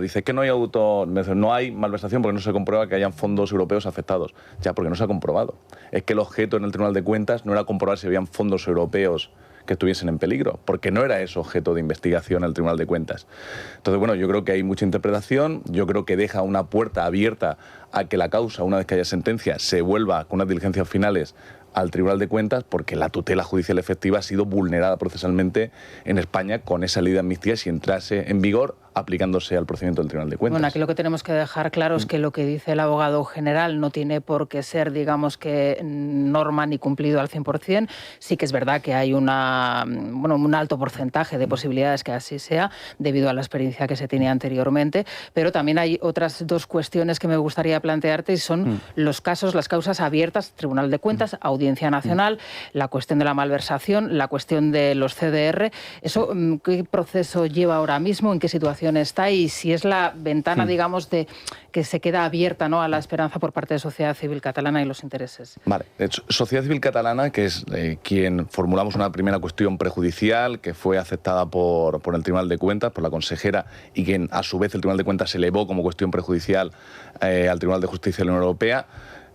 dice que no hay malversación porque no se comprueba que hayan fondos europeos afectados. Ya, porque no se ha comprobado. Es que el objeto en el Tribunal de Cuentas no era comprobar si habían fondos europeos que estuviesen en peligro, porque no era eso objeto de investigación el Tribunal de Cuentas. Entonces, bueno, yo creo que hay mucha interpretación, yo creo que deja una puerta abierta a que la causa, una vez que haya sentencia, se vuelva con unas diligencias finales al Tribunal de Cuentas, porque la tutela judicial efectiva ha sido vulnerada procesalmente en España con esa ley de amnistía si entrase en vigor aplicándose al procedimiento del Tribunal de Cuentas. Bueno, aquí lo que tenemos que dejar claro es que lo que dice el abogado general no tiene por qué ser, digamos, que norma ni cumplido al 100%. Sí que es verdad que hay un alto porcentaje de posibilidades que así sea, debido a la experiencia que se tiene anteriormente, pero también hay otras dos cuestiones que me gustaría plantearte, y son los casos, las causas abiertas, Tribunal de Cuentas, Audiencia Nacional, la cuestión de la malversación, la cuestión de los CDR. ¿Eso qué proceso lleva ahora mismo? ¿En qué situación está? Y si es la ventana, digamos, de que se queda abierta, ¿no?, a la esperanza por parte de Sociedad Civil Catalana y los intereses. Vale. Sociedad Civil Catalana, que es quien formulamos una primera cuestión prejudicial que fue aceptada por el Tribunal de Cuentas, por la consejera, y que a su vez el Tribunal de Cuentas elevó como cuestión prejudicial al Tribunal de Justicia de la Unión Europea.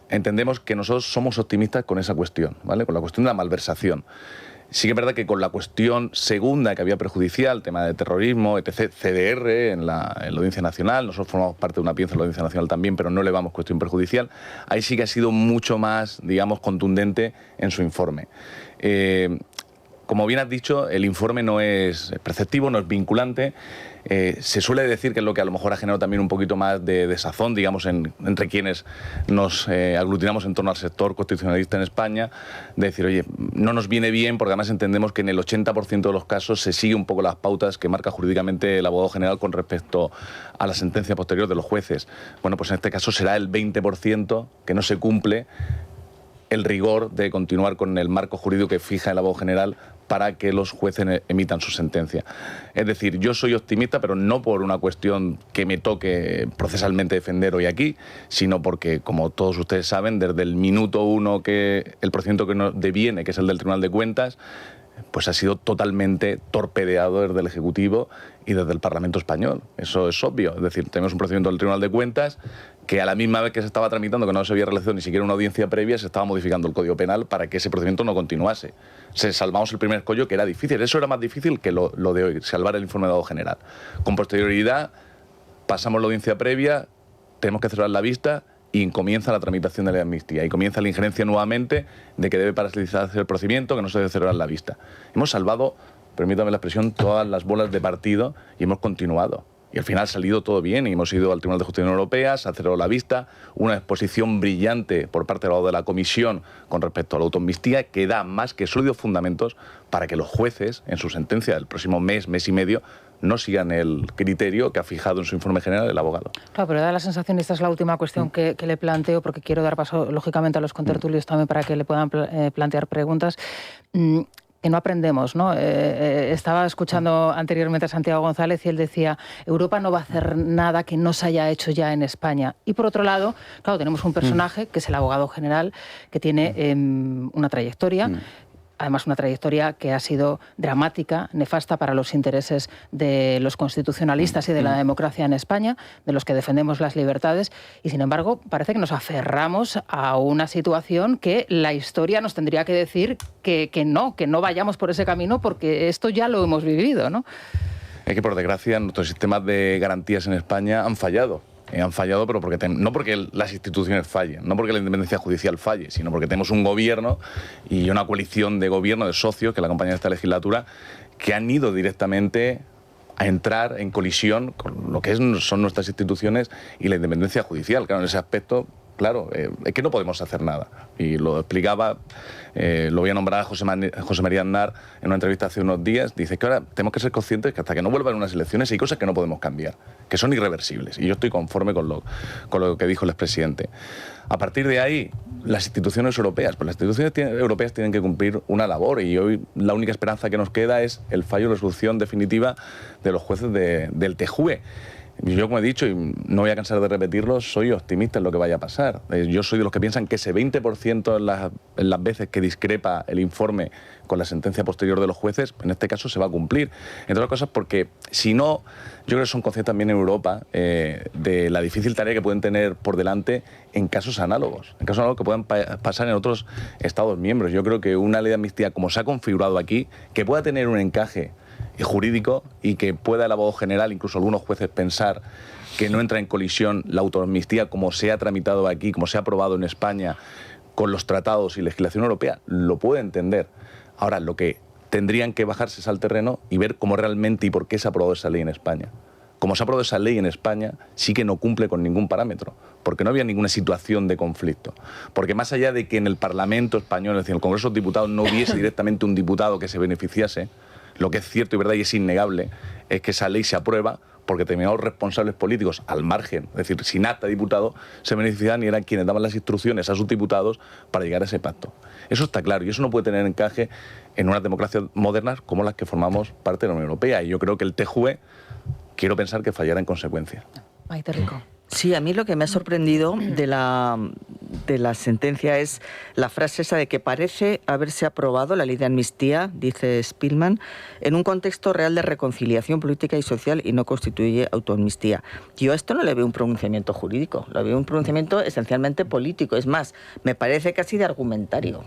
Entendemos que nosotros somos optimistas con esa cuestión, ¿vale?, con la cuestión de la malversación. Sí que es verdad que con la cuestión segunda que había perjudicial, tema de terrorismo, etc., CDR en la Audiencia Nacional, nosotros formamos parte de una pieza en la Audiencia Nacional también, pero no elevamos cuestión perjudicial, ahí sí que ha sido mucho más, digamos, contundente en su informe. Como bien has dicho, el informe no es preceptivo, no es vinculante. Se suele decir que es lo que a lo mejor ha generado también un poquito más de desazón, digamos, entre quienes nos aglutinamos en torno al sector constitucionalista en España, de decir, oye, no nos viene bien porque además entendemos que en el 80% de los casos se sigue un poco las pautas que marca jurídicamente el abogado general con respecto a la sentencia posterior de los jueces. Bueno, pues en este caso será el 20% que no se cumple el rigor de continuar con el marco jurídico que fija el abogado general para que los jueces emitan su sentencia. Es decir, yo soy optimista, pero no por una cuestión que me toque procesalmente defender hoy aquí, sino porque, como todos ustedes saben, desde el minuto 1 que el procedimiento que nos deviene, que es el del Tribunal de Cuentas, pues ha sido totalmente torpedeado desde el Ejecutivo y desde el Parlamento español. Eso es obvio. Es decir, tenemos un procedimiento del Tribunal de Cuentas que a la misma vez que se estaba tramitando, que no se había realizado ni siquiera una audiencia previa, se estaba modificando el Código Penal para que ese procedimiento no continuase. Salvamos el primer escollo, que era difícil. Eso era más difícil que lo de hoy, salvar el informe de abogado general. Con posterioridad, pasamos la audiencia previa, tenemos que cerrar la vista y comienza la tramitación de la amnistía. Y comienza la injerencia nuevamente de que debe paralizarse el procedimiento, que no se debe cerrar la vista. Hemos salvado, permítame la expresión, todas las bolas de partido y hemos continuado. Y al final ha salido todo bien y hemos ido al Tribunal de Justicia de la Unión Europea, se ha cerrado la vista, una exposición brillante por parte de la Comisión con respecto a la autoamnistía que da más que sólidos fundamentos para que los jueces, en su sentencia del próximo mes, mes y medio, no sigan el criterio que ha fijado en su informe general el abogado. Claro, pero da la sensación, y esta es la última cuestión que le planteo, porque quiero dar paso, lógicamente, a los contertulios también para que le puedan plantear preguntas, que no aprendemos, ¿no? Estaba escuchando anteriormente a Santiago González y él decía, Europa no va a hacer nada que no se haya hecho ya en España. Y por otro lado, claro, tenemos un personaje, que es el abogado general, que tiene una trayectoria, además una trayectoria que ha sido dramática, nefasta para los intereses de los constitucionalistas y de la democracia en España, de los que defendemos las libertades, y sin embargo parece que nos aferramos a una situación que la historia nos tendría que decir que no vayamos por ese camino, porque esto ya lo hemos vivido, ¿no? Es que, por desgracia, nuestros sistemas de garantías en España han fallado. Han fallado, pero no porque las instituciones fallen, no porque la independencia judicial falle, sino porque tenemos un gobierno y una coalición de gobierno, de socios, que la acompañan esta legislatura, que han ido directamente a entrar en colisión con lo que son nuestras instituciones y la independencia judicial. Claro, en ese aspecto, claro, es que no podemos hacer nada. Y lo explicaba, lo voy a nombrar a José María Aznar en una entrevista hace unos días. Dice que ahora tenemos que ser conscientes que hasta que no vuelvan unas elecciones hay cosas que no podemos cambiar, que son irreversibles. Y yo estoy conforme con lo que dijo el expresidente. A partir de ahí, las instituciones europeas, pues las instituciones europeas tienen que cumplir una labor, y hoy la única esperanza que nos queda es el fallo de resolución definitiva de los jueces del TJUE. Yo, como he dicho, y no voy a cansar de repetirlo, soy optimista en lo que vaya a pasar. Yo soy de los que piensan que ese 20% en las veces que discrepa el informe con la sentencia posterior de los jueces, en este caso se va a cumplir. Entre otras cosas porque, si no, yo creo que son conscientes también en Europa de la difícil tarea que pueden tener por delante en casos análogos. En casos análogos que puedan pasar en otros Estados miembros. Yo creo que una ley de amnistía, como se ha configurado aquí, que pueda tener un encaje jurídico y que pueda el abogado general, incluso algunos jueces, pensar que no entra en colisión la autoamnistía como se ha tramitado aquí, como se ha aprobado en España con los tratados y legislación europea, lo puede entender. Ahora, lo que tendrían que bajarse es al terreno y ver cómo realmente y por qué se ha aprobado esa ley en España. Como se ha aprobado esa ley en España, sí que no cumple con ningún parámetro, porque no había ninguna situación de conflicto. Porque más allá de que en el Parlamento español, es decir, en el Congreso de los Diputados, no hubiese directamente un diputado que se beneficiase, lo que es cierto y verdad y es innegable es que esa ley se aprueba porque determinados responsables políticos al margen, es decir, sin acta de diputado, se beneficiaban y eran quienes daban las instrucciones a sus diputados para llegar a ese pacto. Eso está claro y eso no puede tener encaje en unas democracias modernas como las que formamos parte de la Unión Europea. Y yo creo que el TJUE, quiero pensar que fallará en consecuencia. Maite Rico. Sí, a mí lo que me ha sorprendido de la sentencia es la frase esa de que parece haberse aprobado la ley de amnistía, dice Spillman, en un contexto real de reconciliación política y social y no constituye autoamnistía. Yo a esto no le veo un pronunciamiento jurídico, le veo un pronunciamiento esencialmente político. Es más, me parece casi de argumentario.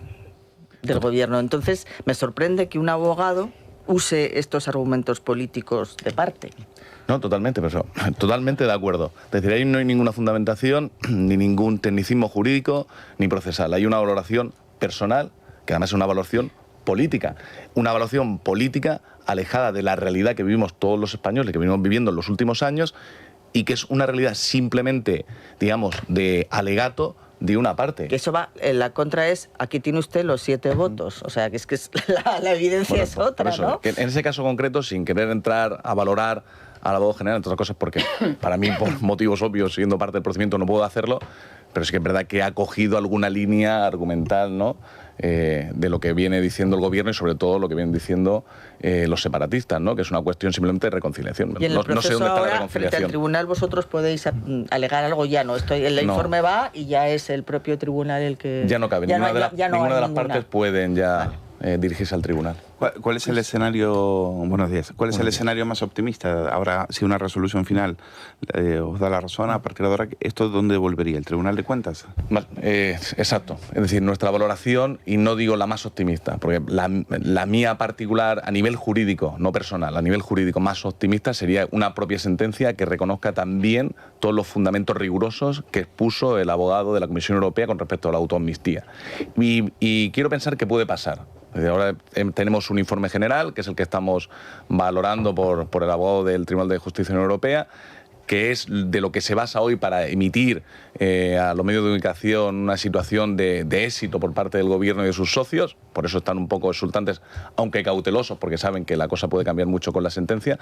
del gobierno. Entonces, me sorprende que un abogado use estos argumentos políticos de parte. No, totalmente, pero totalmente de acuerdo. Es decir, ahí no hay ninguna fundamentación, ni ningún tecnicismo jurídico, ni procesal. Hay una valoración personal, que además es una valoración política. Una valoración política alejada de la realidad que vivimos todos los españoles, que venimos viviendo en los últimos años, y que es una realidad simplemente, digamos, de alegato de una parte. Que eso va, la contra es, aquí tiene usted los 7 votos. O sea, que es la evidencia Bueno, es otra, por eso, ¿no? que en ese caso concreto, sin querer entrar a valorar al abogado general, entre otras cosas, porque para mí, por motivos obvios, siendo parte del procedimiento, no puedo hacerlo, pero sí que es verdad que ha cogido alguna línea argumental, ¿no?, de lo que viene diciendo el gobierno y sobre todo lo que vienen diciendo los separatistas, ¿no?, que es una cuestión simplemente de reconciliación. Y en el proceso no sé dónde está la ahora, reconciliación. frente al tribunal, vosotros podéis alegar algo, ya no. El informe va y ya es el propio tribunal el que... Ya no cabe, ninguna de las partes pueden ya dirigirse al tribunal. ¿Cuál es el escenario, buenos días, cuál es el escenario más optimista? Ahora, si una resolución final os da la razón, a partir de ahora, ¿esto dónde volvería? ¿El Tribunal de Cuentas? Exacto. Es decir, nuestra valoración, y no digo la más optimista, porque la mía particular, a nivel jurídico, no personal, a nivel jurídico más optimista, sería una propia sentencia que reconozca también todos los fundamentos rigurosos que expuso el abogado de la Comisión Europea con respecto a la autoamnistía. Y quiero pensar que puede pasar. Ahora tenemos un informe general, que es el que estamos valorando por el abogado del Tribunal de Justicia de la Unión Europea, que es de lo que se basa hoy para emitir a los medios de comunicación una situación de éxito por parte del gobierno y de sus socios. Por eso están un poco exultantes, aunque cautelosos, porque saben que la cosa puede cambiar mucho con la sentencia.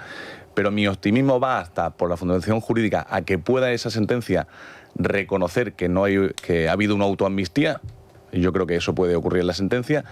Pero mi optimismo va hasta, por la fundamentación jurídica, a que pueda esa sentencia reconocer que ha habido una autoamnistía. Y yo creo que eso puede ocurrir en la sentencia.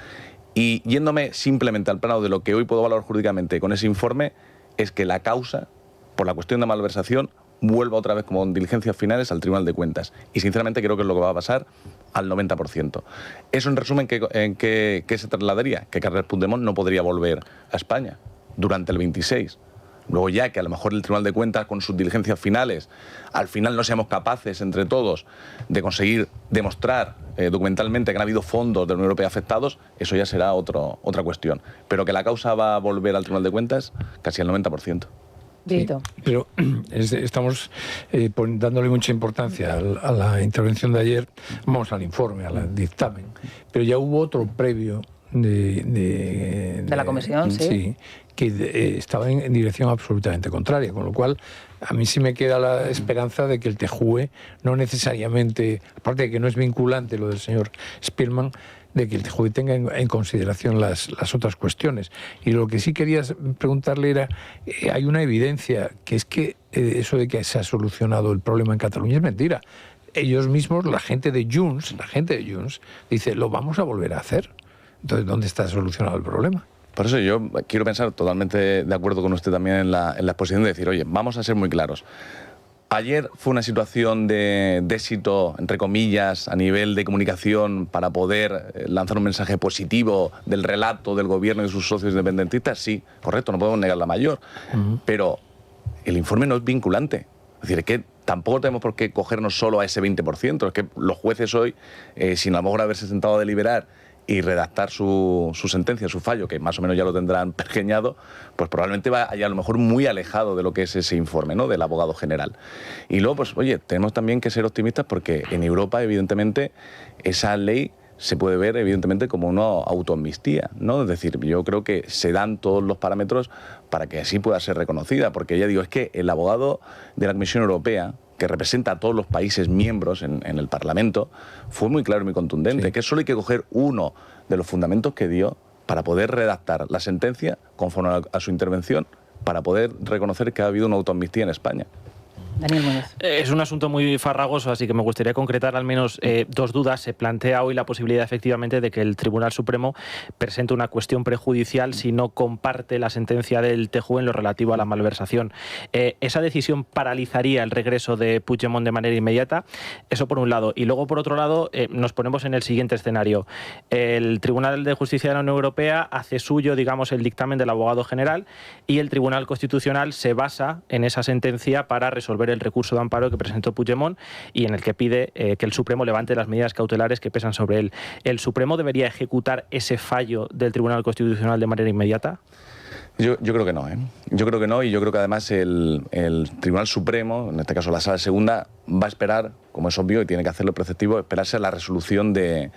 Y yéndome simplemente al plano de lo que hoy puedo valorar jurídicamente con ese informe, es que la causa, por la cuestión de malversación, vuelva otra vez como diligencias finales al Tribunal de Cuentas. Y sinceramente creo que es lo que va a pasar al 90%. Eso, en resumen, ¿en qué se trasladaría? Que Carles Puigdemont no podría volver a España durante el 26. Luego ya que a lo mejor el Tribunal de Cuentas, con sus diligencias finales, al final no seamos capaces entre todos de conseguir demostrar documentalmente que han habido fondos de la Unión Europea afectados, eso ya será otra cuestión. Pero que la causa va a volver al Tribunal de Cuentas casi al 90%. Sí, pero estamos dándole mucha importancia a la intervención de ayer, vamos al informe, al dictamen, pero ya hubo otro previo de la comisión, sí, que estaba en dirección absolutamente contraria, con lo cual a mí sí me queda la esperanza de que el TJUE no necesariamente, aparte de que no es vinculante lo del señor Spielman, de que el TJUE tenga en consideración las otras cuestiones. Y lo que sí quería preguntarle era, hay una evidencia, que es que eso de que se ha solucionado el problema en Cataluña es mentira. Ellos mismos, la gente de Junts, dice, lo vamos a volver a hacer. Entonces, ¿dónde está solucionado el problema? Por eso yo quiero pensar totalmente de acuerdo con usted también en la exposición de decir, oye, vamos a ser muy claros. Ayer fue una situación de éxito, entre comillas, a nivel de comunicación para poder lanzar un mensaje positivo del relato del gobierno y de sus socios independentistas. Sí, correcto, no podemos negar la mayor. Pero el informe no es vinculante. Es decir, es que tampoco tenemos por qué cogernos solo a ese 20%. Es que los jueces hoy, sin a lo mejor haberse sentado a deliberar y redactar su sentencia, su fallo, que más o menos ya lo tendrán pergeñado, pues probablemente vaya a lo mejor muy alejado de lo que es ese informe, ¿no?, del abogado general. Y luego, pues oye, tenemos también que ser optimistas porque en Europa, evidentemente, esa ley se puede ver, evidentemente, como una autoamnistía, ¿no? Es decir, yo creo que se dan todos los parámetros para que así pueda ser reconocida, porque ya digo, es que el abogado de la Comisión Europea, que representa a todos los países miembros en el Parlamento, fue muy claro y muy contundente, que solo hay que coger uno de los fundamentos que dio para poder redactar la sentencia conforme a su intervención, para poder reconocer que ha habido una autoamnistía en España. Daniel Muñoz. Es un asunto muy farragoso, así que me gustaría concretar al menos dos dudas. Se plantea hoy la posibilidad efectivamente de que el Tribunal Supremo presente una cuestión prejudicial si no comparte la sentencia del TJUE en lo relativo a la malversación. ¿Esa decisión paralizaría el regreso de Puigdemont de manera inmediata? Eso por un lado. Y luego, por otro lado, nos ponemos en el siguiente escenario. El Tribunal de Justicia de la Unión Europea hace suyo, digamos, el dictamen del abogado general y el Tribunal Constitucional se basa en esa sentencia para resolver resolver el recurso de amparo que presentó Puigdemont y en el que pide que el Supremo levante las medidas cautelares que pesan sobre él. ¿El Supremo debería ejecutar ese fallo del Tribunal Constitucional de manera inmediata? Yo creo que no, ¿eh? Yo creo que no, y yo creo que además el Tribunal Supremo, en este caso la Sala Segunda, va a esperar, como es obvio y tiene que hacerlo preceptivo, esperarse a la resolución del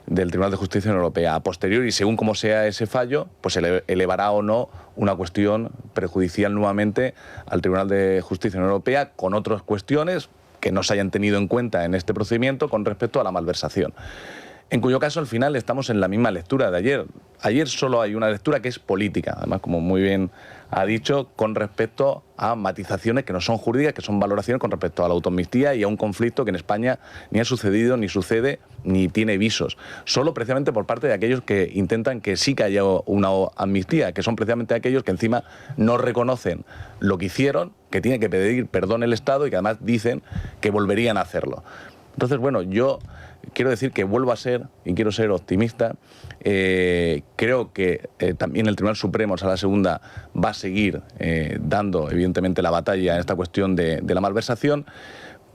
Tribunal de Justicia de la Unión Europea. A posteriori, y según como sea ese fallo, pues elevará o no una cuestión prejudicial nuevamente al Tribunal de Justicia de la Unión Europea con otras cuestiones que no se hayan tenido en cuenta en este procedimiento con respecto a la malversación. En cuyo caso, al final, estamos en la misma lectura de ayer. Ayer solo hay una lectura que es política, además, como muy bien ha dicho, con respecto a matizaciones que no son jurídicas, que son valoraciones con respecto a la autoamnistía y a un conflicto que en España ni ha sucedido, ni sucede, ni tiene visos. Solo precisamente por parte de aquellos que intentan que sí que haya una amnistía, que son precisamente aquellos que encima no reconocen lo que hicieron, que tiene que pedir perdón el Estado y que además dicen que volverían a hacerlo. Entonces, bueno, yo quiero decir que vuelvo a ser, y quiero ser optimista, creo que también el Tribunal Supremo, Sala Segunda, va a seguir dando, evidentemente, la batalla en esta cuestión de la malversación,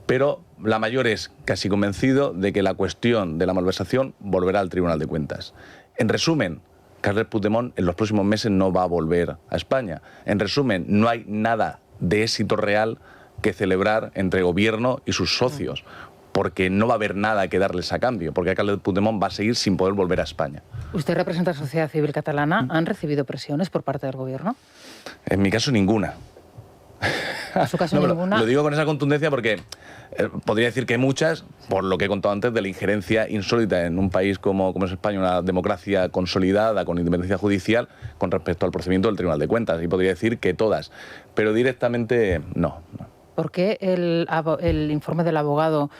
pero la mayor es casi convencido de que la cuestión de la malversación volverá al Tribunal de Cuentas. En resumen, Carles Puigdemont en los próximos meses no va a volver a España. En resumen, no hay nada de éxito real que celebrar entre gobierno y sus socios, porque no va a haber nada que darles a cambio, porque Carles Puigdemont va a seguir sin poder volver a España. Usted representa a la sociedad civil catalana. ¿Han recibido presiones por parte del gobierno? En mi caso, ninguna. ¿En su caso, ninguna? Lo digo con esa contundencia porque podría decir que muchas, por lo que he contado antes de la injerencia insólita en un país como es España, una democracia consolidada, con independencia judicial, con respecto al procedimiento del Tribunal de Cuentas. Y podría decir que todas, pero directamente no. ¿Por qué el informe del abogado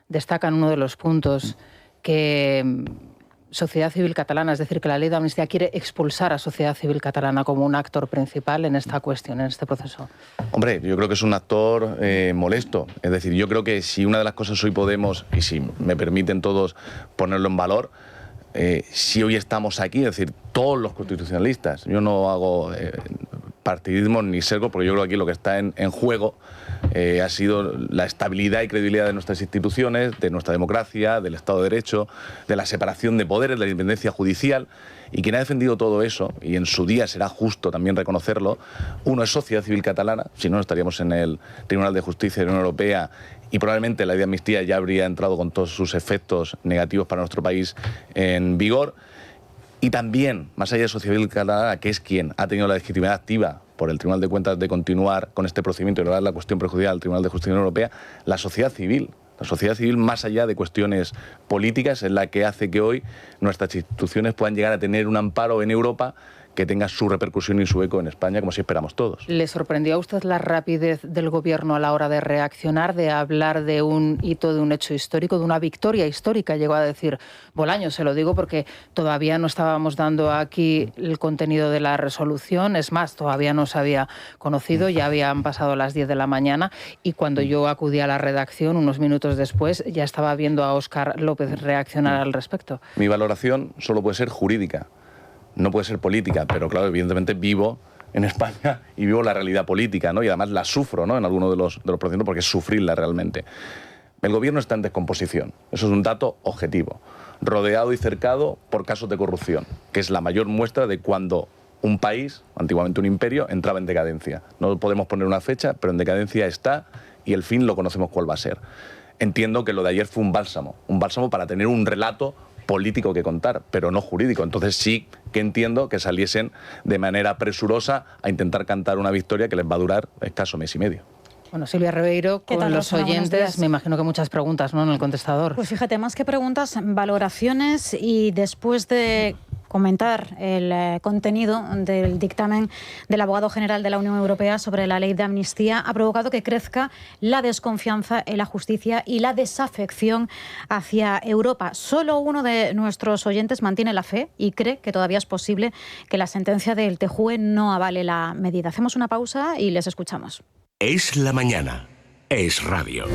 destaca en uno de los puntos que sociedad civil catalana, es decir, que la ley de amnistía quiere expulsar a sociedad civil catalana como un actor principal en esta cuestión, en este proceso? Hombre, yo creo que es un actor molesto. Es decir, yo creo que si una de las cosas hoy podemos, y si me permiten todos ponerlo en valor, si hoy estamos aquí, es decir, todos los constitucionalistas, yo no hago partidismo ni sesgo, porque yo creo que aquí lo que está en juego ha sido la estabilidad y credibilidad de nuestras instituciones, de nuestra democracia, del Estado de Derecho, de la separación de poderes, de la independencia judicial. Y quien ha defendido todo eso, y en su día será justo también reconocerlo, uno es sociedad civil catalana, si no estaríamos en el Tribunal de Justicia de la Unión Europea y probablemente la ley de amnistía ya habría entrado con todos sus efectos negativos para nuestro país en vigor. Y también, más allá de sociedad civil catalana, que es quien ha tenido la legitimidad activa por el Tribunal de Cuentas de continuar con este procedimiento y llevar la cuestión prejudicial al Tribunal de Justicia de la Unión Europea, la sociedad civil. La sociedad civil, más allá de cuestiones políticas, es la que hace que hoy nuestras instituciones puedan llegar a tener un amparo en Europa que tenga su repercusión y su eco en España, como si esperamos todos. ¿Le sorprendió a usted la rapidez del Gobierno a la hora de reaccionar, de hablar de un hito, de un hecho histórico, de una victoria histórica? Llegó a decir Bolaños, se lo digo porque todavía no estábamos dando aquí el contenido de la resolución, es más, todavía no se había conocido, ya habían pasado las 10 de la mañana y cuando yo acudí a la redacción, unos minutos después, ya estaba viendo a Óscar López reaccionar al respecto. Mi valoración solo puede ser jurídica. No puede ser política, pero claro, evidentemente vivo en España y vivo la realidad política, ¿no? Y además la sufro, ¿no? En algunos de los procedimientos porque es sufrirla realmente. El gobierno está en descomposición, eso es un dato objetivo, rodeado y cercado por casos de corrupción, que es la mayor muestra de cuando un país, antiguamente un imperio, entraba en decadencia. No podemos poner una fecha, pero en decadencia está y el fin lo conocemos cuál va a ser. Entiendo que lo de ayer fue un bálsamo para tener un relato político que contar, pero no jurídico. Entonces sí que entiendo que saliesen de manera presurosa a intentar cantar una victoria que les va a durar escaso mes y medio. Bueno, Silvia Ribeiro, con los oyentes, me imagino que muchas preguntas, ¿no?, en el contestador. Pues fíjate, más que preguntas, valoraciones, y después de comentar el contenido del dictamen del abogado general de la Unión Europea sobre la ley de amnistía, ha provocado que crezca la desconfianza en la justicia y la desafección hacia Europa. Solo uno de nuestros oyentes mantiene la fe y cree que todavía es posible que la sentencia del TJUE no avale la medida. Hacemos una pausa y les escuchamos. Es la mañana. Es radio.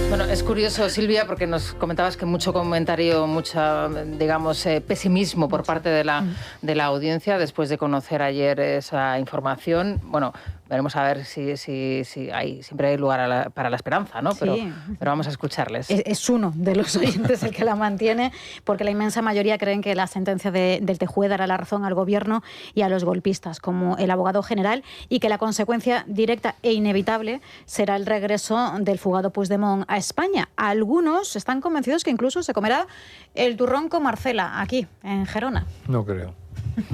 Bueno, es curioso, Silvia, porque nos comentabas que mucho comentario, mucha, digamos, pesimismo por parte de la audiencia después de conocer ayer esa información. Bueno, Veremos a ver si siempre hay lugar para la esperanza, ¿no? Pero vamos a escucharles. Es uno de los oyentes el que la mantiene, porque la inmensa mayoría creen que la sentencia del TJUE dará la razón al gobierno y a los golpistas, como el abogado general, y que la consecuencia directa e inevitable será el regreso del fugado Puigdemont a España. Algunos están convencidos que incluso se comerá el turrón con Marcela, aquí, en Gerona. No creo.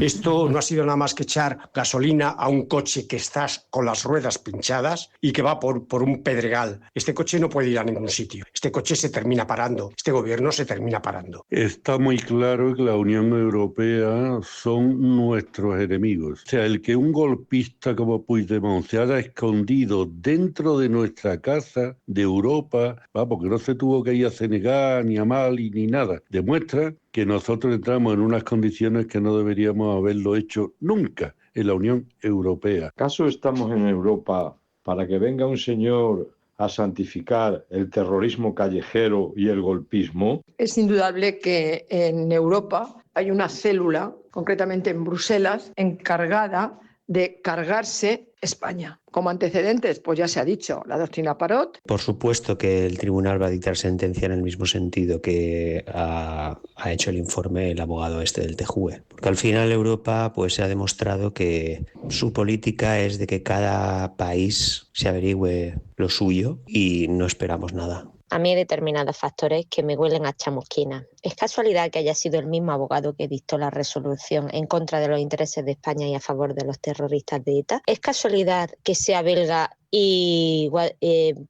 Esto no ha sido nada más que echar gasolina a un coche que está con las ruedas pinchadas y que va por un pedregal. Este coche no puede ir a ningún sitio. Este coche se termina parando. Este gobierno se termina parando. Está muy claro que la Unión Europea son nuestros enemigos. O sea, el que un golpista como Puigdemont se haya escondido dentro de nuestra casa de Europa, porque no se tuvo que ir a Senegal, ni a Mali, ni nada, demuestra que nosotros entramos en unas condiciones que no deberíamos haberlo hecho nunca en la Unión Europea. ¿Acaso estamos en Europa para que venga un señor a santificar el terrorismo callejero y el golpismo? Es indudable que en Europa hay una célula, concretamente en Bruselas, encargada de cargarse España. Como antecedentes, pues ya se ha dicho, la doctrina Parot. Por supuesto que el tribunal va a dictar sentencia en el mismo sentido que ha hecho el informe el abogado del TJUE. Porque al final Europa pues se ha demostrado que su política es de que cada país se averigüe lo suyo y no esperamos nada. A mí hay determinados factores que me huelen a chamusquina. ¿Es casualidad que haya sido el mismo abogado que dictó la resolución en contra de los intereses de España y a favor de los terroristas de ETA? ¿Es casualidad que sea belga y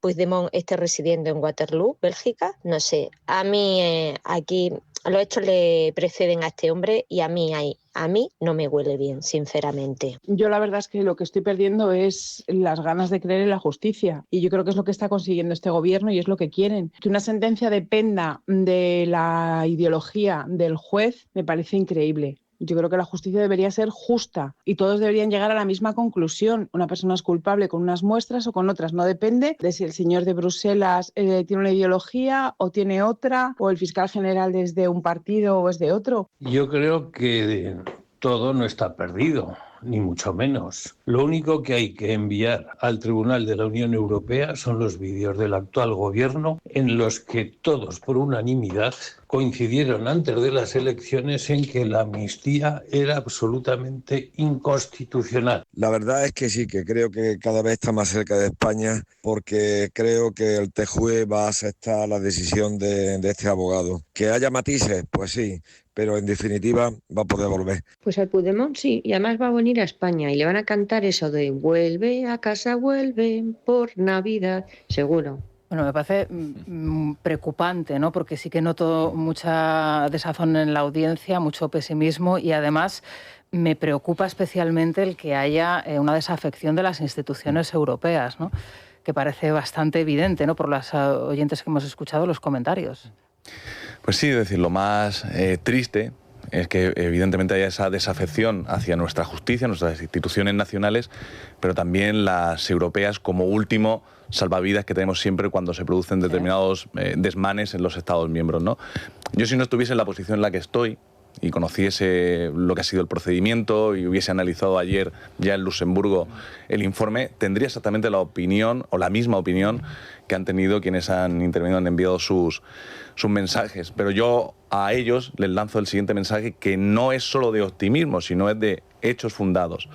Puigdemont esté residiendo en Waterloo, Bélgica? No sé. A mí aquí los hechos le preceden a este hombre y a mí no me huele bien, sinceramente. Yo la verdad es que lo que estoy perdiendo es las ganas de creer en la justicia y yo creo que es lo que está consiguiendo este gobierno y es lo que quieren. Que una sentencia dependa de la ideología del juez me parece increíble. Yo creo que la justicia debería ser justa y todos deberían llegar a la misma conclusión. Una persona es culpable con unas muestras o con otras. No depende de si el señor de Bruselas tiene una ideología o tiene otra, o el fiscal general es de un partido o es de otro. Yo creo que todo no está perdido, ni mucho menos. Lo único que hay que enviar al Tribunal de la Unión Europea son los vídeos del actual gobierno en los que todos, por unanimidad, coincidieron antes de las elecciones en que la amnistía era absolutamente inconstitucional. La verdad es que sí, que creo que cada vez está más cerca de España porque creo que el TJUE va a aceptar la decisión de este abogado. Que haya matices, pues sí, pero en definitiva va a poder volver. Pues al Puigdemont sí, y además va a venir a España y le van a cantar eso de vuelve a casa, vuelve por Navidad, seguro. Bueno, me parece preocupante, ¿no? Porque sí que noto mucha desazón en la audiencia, mucho pesimismo y además me preocupa especialmente el que haya una desafección de las instituciones europeas, ¿no? Que parece bastante evidente, ¿no? Por las oyentes que hemos escuchado los comentarios. Pues sí, es decir, lo más triste es que evidentemente haya esa desafección hacia nuestra justicia, nuestras instituciones nacionales, pero también las europeas como último salvavidas que tenemos siempre cuando se producen determinados desmanes en los Estados miembros, ¿no? Yo si no estuviese en la posición en la que estoy y conociese lo que ha sido el procedimiento y hubiese analizado ayer ya en Luxemburgo el informe, tendría exactamente la opinión o la misma opinión que han tenido quienes han intervenido, han enviado sus mensajes. Pero yo a ellos les lanzo el siguiente mensaje que no es solo de optimismo, sino es de hechos fundados.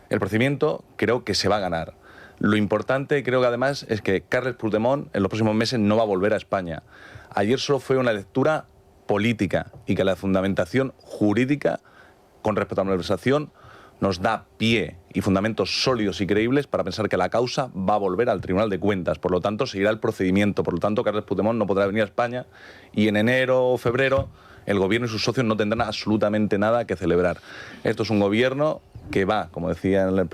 El procedimiento creo que se va a ganar. Lo importante creo que además es que Carles Puigdemont en los próximos meses no va a volver a España. Ayer solo fue una lectura política y que la fundamentación jurídica con respecto a la malversación nos da pie y fundamentos sólidos y creíbles para pensar que la causa va a volver al Tribunal de Cuentas. Por lo tanto, seguirá el procedimiento. Por lo tanto, Carles Puigdemont no podrá venir a España y en enero o febrero el gobierno y sus socios no tendrán absolutamente nada que celebrar. Esto es un gobierno que va, como decía el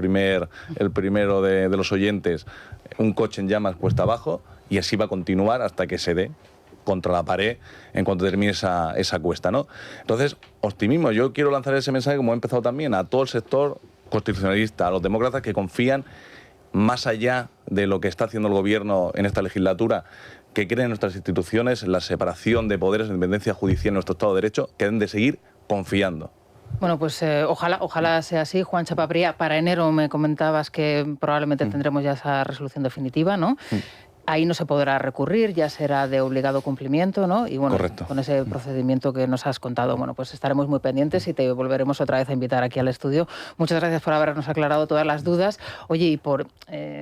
primero de los oyentes, un coche en llamas puesta abajo y así va a continuar hasta que se dé contra la pared en cuanto termine esa cuesta, ¿no? Entonces, optimismo. Yo quiero lanzar ese mensaje, como he empezado también, a todo el sector constitucionalista, a los demócratas que confían más allá de lo que está haciendo el gobierno en esta legislatura, que creen en nuestras instituciones, en la separación de poderes, en la independencia judicial en nuestro Estado de Derecho, que deben de seguir confiando. Bueno, pues ojalá sea así. Juan Chapapría, para enero me comentabas que probablemente tendremos ya esa resolución definitiva, ¿no? Ahí no se podrá recurrir, ya será de obligado cumplimiento, ¿no? Y bueno, Correcto. con ese procedimiento que nos has contado, bueno, pues estaremos muy pendientes y te volveremos otra vez a invitar aquí al estudio. Muchas gracias por habernos aclarado todas las dudas. Oye, y por,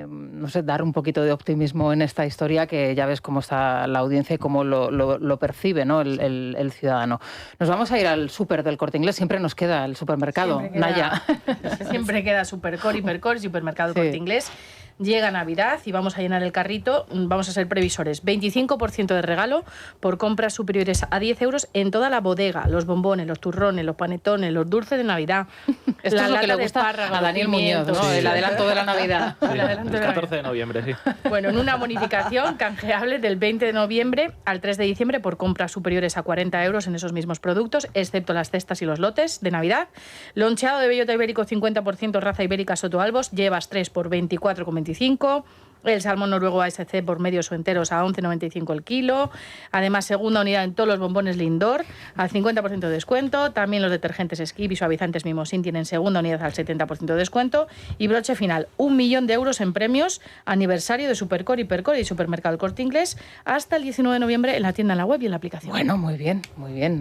no sé, dar un poquito de optimismo en esta historia, que ya ves cómo está la audiencia y cómo lo percibe, ¿no? el ciudadano. Nos vamos a ir al súper del Corte Inglés. Siempre nos queda el supermercado, Naya. Siempre queda Supercor, Hipercor, Supermercado Corte Inglés. Llega Navidad y vamos a llenar el carrito, vamos a ser previsores. 25% de regalo por compras superiores a 10 euros en toda la bodega. Los bombones, los turrones, los panetones, los dulces de Navidad. Esto es lo que le gusta a Daniel Muñoz, ¿no? Sí. El adelanto de la Navidad. El 14 de noviembre, sí. Bueno, en una bonificación canjeable del 20 de noviembre al 3 de diciembre por compras superiores a 40 euros en esos mismos productos, excepto las cestas y los lotes de Navidad. Loncheado de bellota ibérico 50% raza ibérica Sotoalbos, llevas 3 por 24,25. El salmón noruego ASC por medios o enteros a 11,95 el kilo. Además, segunda unidad en todos los bombones Lindor al 50% de descuento. También los detergentes Skip y suavizantes Mimosin tienen segunda unidad al 70% de descuento. Y broche final, 1 millón de euros en premios aniversario de Supercor, Hipercor y Supermercado El Corte Inglés hasta el 19 de noviembre en la tienda, en la web y en la aplicación. Bueno, muy bien,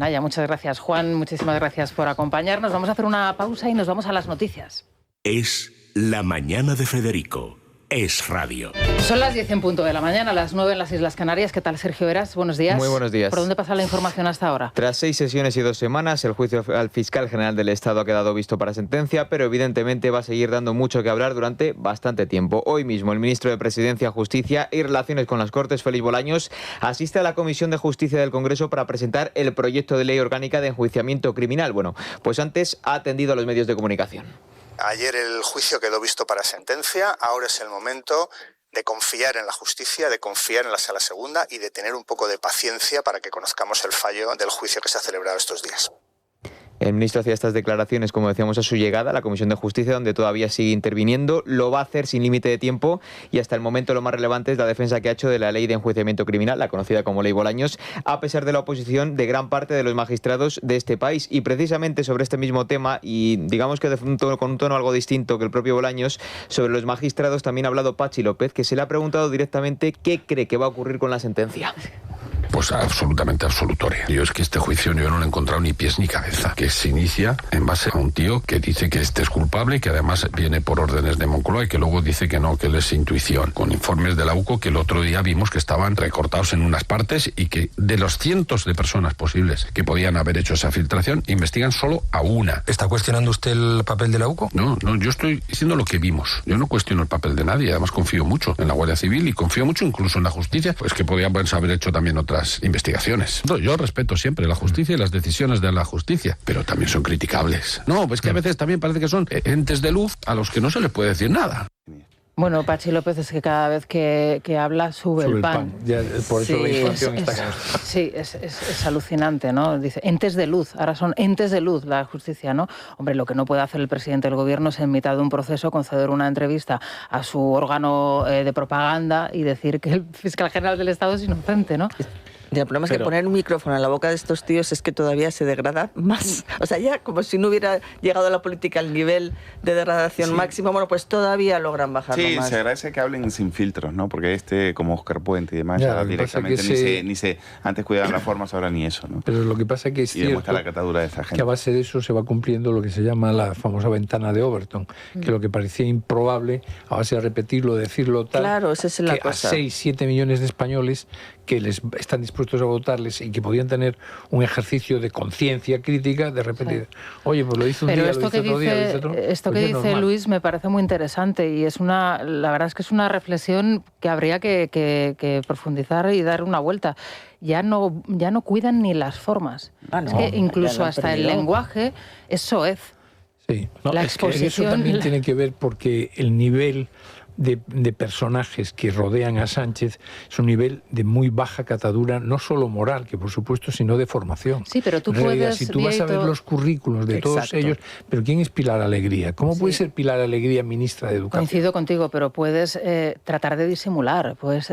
Naya, muchas gracias. Juan, muchísimas gracias por acompañarnos. Vamos a hacer una pausa y nos vamos a las noticias. Es La Mañana de Federico. Es radio. Son las 10 en punto de la mañana, las 9 en las Islas Canarias. ¿Qué tal, Sergio Eras? Buenos días. Muy buenos días. ¿Por dónde pasa la información hasta ahora? Tras 6 sesiones y 2 semanas, el juicio al fiscal general del Estado ha quedado visto para sentencia, pero evidentemente va a seguir dando mucho que hablar durante bastante tiempo. Hoy mismo, el ministro de Presidencia, Justicia y Relaciones con las Cortes, Félix Bolaños, asiste a la Comisión de Justicia del Congreso para presentar el proyecto de ley orgánica de enjuiciamiento criminal. Bueno, pues antes ha atendido a los medios de comunicación. Ayer el juicio quedó visto para sentencia, ahora es el momento de confiar en la justicia, de confiar en la Sala Segunda y de tener un poco de paciencia para que conozcamos el fallo del juicio que se ha celebrado estos días. El ministro hacía estas declaraciones, como decíamos, a su llegada a la Comisión de Justicia, donde todavía sigue interviniendo. Lo va a hacer sin límite de tiempo y hasta el momento lo más relevante es la defensa que ha hecho de la ley de enjuiciamiento criminal, la conocida como Ley Bolaños, a pesar de la oposición de gran parte de los magistrados de este país. Y precisamente sobre este mismo tema, y digamos que con un tono algo distinto que el propio Bolaños, sobre los magistrados también ha hablado Patxi López, que se le ha preguntado directamente qué cree que va a ocurrir con la sentencia. Pues absolutamente absolutoria. Yo es que este juicio yo no le he encontrado ni pies ni cabeza, que se inicia en base a un tío que dice que este es culpable, que además viene por órdenes de Moncloa y que luego dice que no, que él es intuición, con informes de la UCO que el otro día vimos que estaban recortados en unas partes y que de los cientos de personas posibles que podían haber hecho esa filtración, investigan solo a una. ¿Está cuestionando usted el papel de la UCO? No, yo estoy diciendo lo que vimos. Yo no cuestiono el papel de nadie, además confío mucho en la Guardia Civil y confío mucho incluso en la justicia, pues que podían haber hecho también otras investigaciones. Yo respeto siempre la justicia y las decisiones de la justicia, pero también son criticables. No, pues que a veces también parece que son entes de luz a los que no se les puede decir nada. Bueno, Patxi López es que cada vez que habla sube el pan. Ya, por eso la inflación está clara. Sí, es alucinante, ¿no? Dice, entes de luz, ahora son entes de luz la justicia, ¿no? Hombre, lo que no puede hacer el presidente del gobierno es en mitad de un proceso conceder una entrevista a su órgano de propaganda y decir que el fiscal general del Estado es inocente, ¿no? Y el problema es que poner un micrófono en la boca de estos tíos es que todavía se degrada más. O sea, ya como si no hubiera llegado la política al nivel de degradación máximo, bueno, pues todavía logran bajarlo más. Sí, se agradece que hablen sin filtros, ¿no? Porque como Óscar Puente y demás, ya directamente ni se antes cuidaban las formas, ahora ni eso, ¿no? Pero lo que pasa es que es y demuestra la catadura de esa gente. Que a base de eso se va cumpliendo lo que se llama la famosa ventana de Overton, que lo que parecía improbable, a base de repetirlo, decirlo tal, claro, esa es la que cosa. A 6-7 millones de españoles que les están dispuestos a votarles y que podían tener un ejercicio de conciencia crítica, de repente, oye, pues lo hizo un día, lo hizo otro día, lo hizo otro. Esto que dice Luis me parece muy interesante y la verdad es que es una reflexión que habría que profundizar y dar una vuelta. Ya no cuidan ni las formas. Es que incluso hasta el lenguaje es soez. Sí, la exposición. Eso también tiene que ver porque el nivel de personajes que rodean a Sánchez es un nivel de muy baja catadura, no solo moral, que por supuesto, sino de formación. Sí, pero tú puedes... Si tú vas a ver los currículos de todos ellos, pero ¿quién es Pilar Alegría? ¿Cómo puede ser Pilar Alegría ministra de Educación? Coincido contigo, pero puedes tratar de disimular, puedes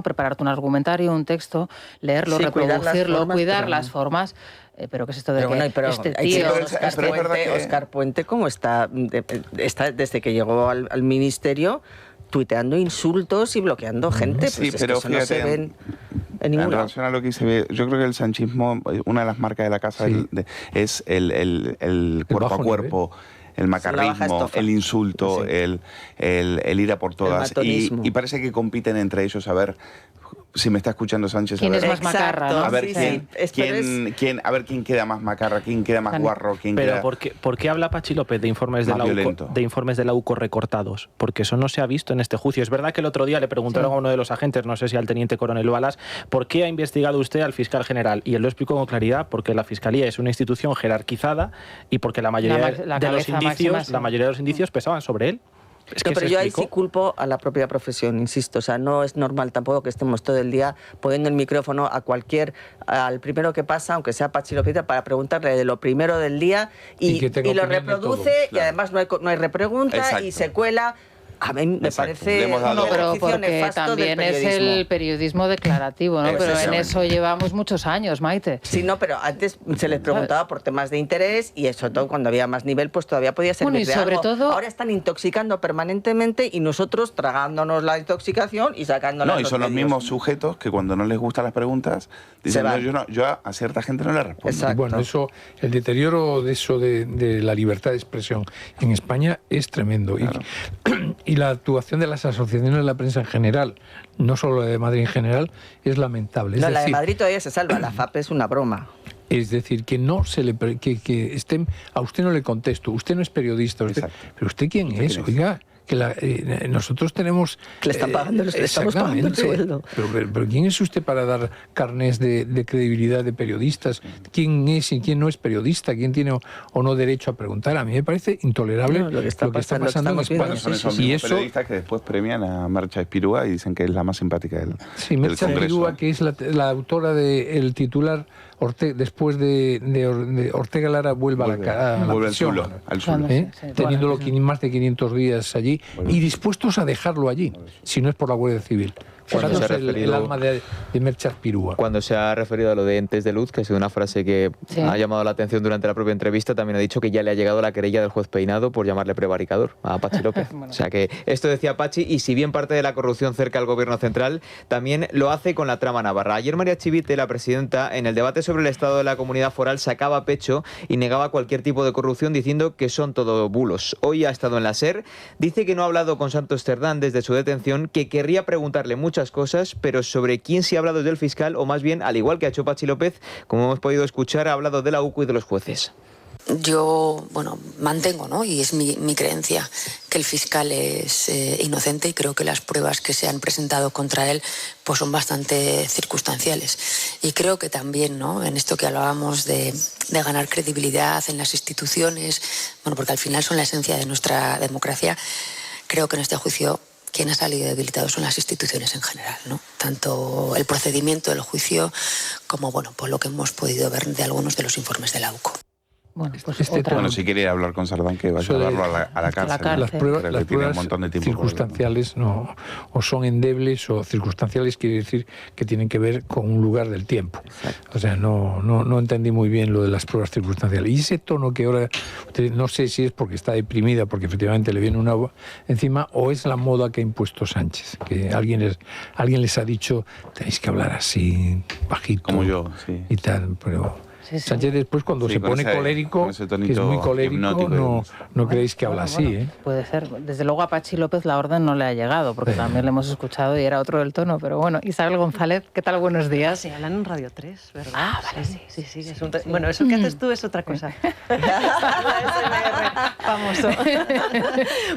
prepararte un argumentario, un texto, leerlo, reproducirlo, cuidar las formas. pero ¿qué es esto de pero que bueno, este tío... Óscar Puente, como está desde que llegó al ministerio, tuiteando insultos y bloqueando gente. Sí, pues pero es que eso fíjate, no se ven en ningún en lado. relación a lo que se ve, yo creo que el sanchismo, una de las marcas de la casa es el cuerpo a cuerpo, el macarrismo, el insulto, el ir a por todas. Y parece que compiten entre ellos a ver... Si me está escuchando Sánchez, ¿Quién es más macarra? ¿No? A ver quién queda más macarra, quién queda más guarro, quién pero queda... ¿por qué habla Pachi López de informes de la UCO recortados? Porque eso no se ha visto en este juicio. Es verdad que el otro día le preguntaron a uno de los agentes, no sé si al teniente coronel Balas, ¿por qué ha investigado usted al fiscal general? Y él lo explicó con claridad, porque la fiscalía es una institución jerarquizada y porque la mayoría de los indicios pesaban sobre él. Pero yo ahí sí culpo a la propia profesión, insisto. O sea, no es normal tampoco que estemos todo el día poniendo el micrófono al primero que pasa, aunque sea Pachi López, para preguntarle de lo primero del día y lo reproduce y además no hay repregunta. Exacto. Y se cuela. A mí me parece pero porque también es el periodismo declarativo, ¿no? Pero en eso llevamos muchos años, Maite. Sí, no, pero antes se les preguntaba por temas de interés y sobre todo cuando había más nivel, pues todavía podía ser y sobre algo. todo... Ahora están intoxicando permanentemente y nosotros tragándonos la intoxicación y sacándola. No, y son los mismos sujetos que cuando no les gustan las preguntas dicen, yo a cierta gente no le respondo. Exacto. Bueno, el deterioro de la libertad de expresión en España es tremendo. Claro. Y la actuación de las asociaciones de la prensa en general, no solo la de Madrid en general, es lamentable. La de Madrid todavía se salva, la FAP es una broma. Es decir, que no se le que estén, a usted no le contesto, usted no es periodista, pero ¿usted quién es? Oiga, que nosotros tenemos... Le están pagando, le estamos pagando el sueldo. Pero ¿quién es usted para dar carnés de credibilidad de periodistas? ¿Quién es y quién no es periodista? ¿Quién tiene o no derecho a preguntar? A mí me parece intolerable lo que está pasando en España. Son esos mismos periodistas que después premian a Merche Espirúa y dicen que es la más simpática del Merche Espirúa, que es la autora del titular después de Ortega Lara vuelve a la prisión, al suelo. Teniéndolo más de 500 días allí y dispuestos a dejarlo allí, si no es por la Guardia Civil. Cuando se ha referido, el alma de Merche Espirúa. Cuando se ha referido a lo de entes de luz, que ha sido una frase que ha llamado la atención durante la propia entrevista, también ha dicho que ya le ha llegado la querella del juez Peinado por llamarle prevaricador a Pachi López. O sea que esto decía Pachi, y si bien parte de la corrupción cerca al gobierno central, también lo hace con la trama navarra. Ayer María Chivite, la presidenta, en el debate sobre el estado de la comunidad foral, sacaba pecho y negaba cualquier tipo de corrupción diciendo que son todo bulos. Hoy ha estado en la SER, dice que no ha hablado con Santos Cerdán desde su detención, que querría preguntarle muchas cosas, pero sobre quién sí ha hablado desde el fiscal, o más bien, al igual que ha hecho Pachi López, como hemos podido escuchar, ha hablado de la UCO y de los jueces. Yo, mantengo, ¿no? Y es mi creencia, que el fiscal es inocente, y creo que las pruebas que se han presentado contra él pues son bastante circunstanciales. Y creo que también, ¿no?, en esto que hablábamos de ganar credibilidad en las instituciones, porque al final son la esencia de nuestra democracia, creo que en este juicio quien ha salido debilitado son las instituciones en general, ¿no? Tanto el procedimiento del juicio como, por lo que hemos podido ver de algunos de los informes de la UCO. Bueno, si quiere ir a hablar con Sardán, que vaya a llevarlo a la cárcel. Las pruebas circunstanciales o son endebles, o circunstanciales quiere decir que tienen que ver con un lugar del tiempo. Exacto. O sea, no entendí muy bien lo de las pruebas circunstanciales. Y ese tono que ahora, no sé si es porque está deprimida, porque efectivamente le viene una encima, o es la moda que ha impuesto Sánchez, que alguien les ha dicho, tenéis que hablar así, bajito. Como yo, sí. Y tal, pero... Sánchez después, cuando se pone colérico, que es muy colérico, no creéis que habla así, ¿eh? Puede ser. Desde luego a Pachi López la orden no le ha llegado, porque también le hemos escuchado y era otro del tono. Pero bueno, Isabel González, ¿qué tal? Buenos días. Sí, hablan en Radio 3, ¿verdad? Ah, vale, sí. Bueno, eso que haces tú es otra cosa. Famoso.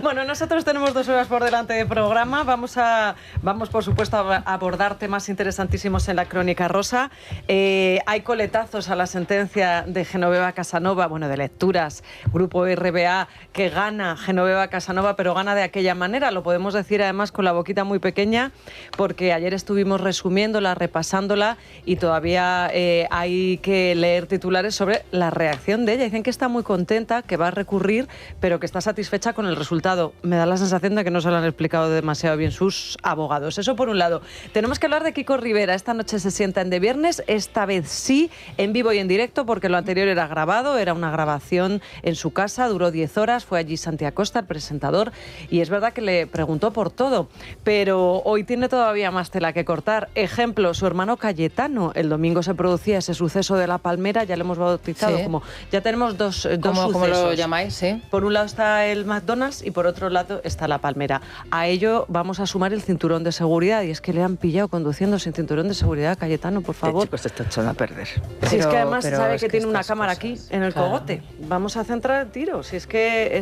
Bueno, nosotros tenemos 2 horas por delante de programa. Vamos por supuesto, a abordar temas interesantísimos en la Crónica Rosa. Hay coletazos a la sentencia de Genoveva Casanova, de lecturas, Grupo RBA, que gana Genoveva Casanova, pero gana de aquella manera. Lo podemos decir además con la boquita muy pequeña, porque ayer estuvimos resumiéndola, repasándola, y todavía hay que leer titulares sobre la reacción de ella. Dicen que está muy contenta, que va a recurrir, pero que está satisfecha con el resultado. Me da la sensación de que no se lo han explicado demasiado bien sus abogados. Eso por un lado. Tenemos que hablar de Kiko Rivera. Esta noche se sienta en De Viernes, esta vez sí, en vivo y en directo porque lo anterior era grabado, era una grabación en su casa, duró 10 horas, fue allí Santi Acosta, el presentador, y es verdad que le preguntó por todo, pero hoy tiene todavía más tela que cortar. Ejemplo, su hermano Cayetano, el domingo se producía ese suceso de La Palmera, ya lo hemos bautizado como, ya tenemos dos sucesos. ¿Cómo lo llamáis? Sí. Por un lado está el McDonald's y por otro lado está La Palmera. A ello vamos a sumar el cinturón de seguridad, y es que le han pillado conduciendo sin cinturón de seguridad. Cayetano, por favor. Este chico se está echando a perder. Si es que además sabe que tiene una cámara aquí, en el cogote. Vamos a centrar el tiro. Si es que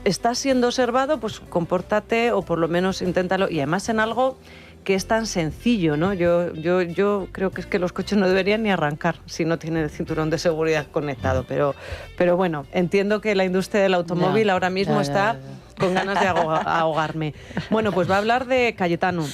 estás siendo observado, pues compórtate o por lo menos inténtalo. Y además en algo que es tan sencillo, ¿no? Yo creo que es que los coches no deberían ni arrancar si no tienen el cinturón de seguridad conectado. Pero bueno, entiendo que la industria del automóvil ahora mismo está con ganas de ahogarme. Bueno, pues va a hablar de Cayetano.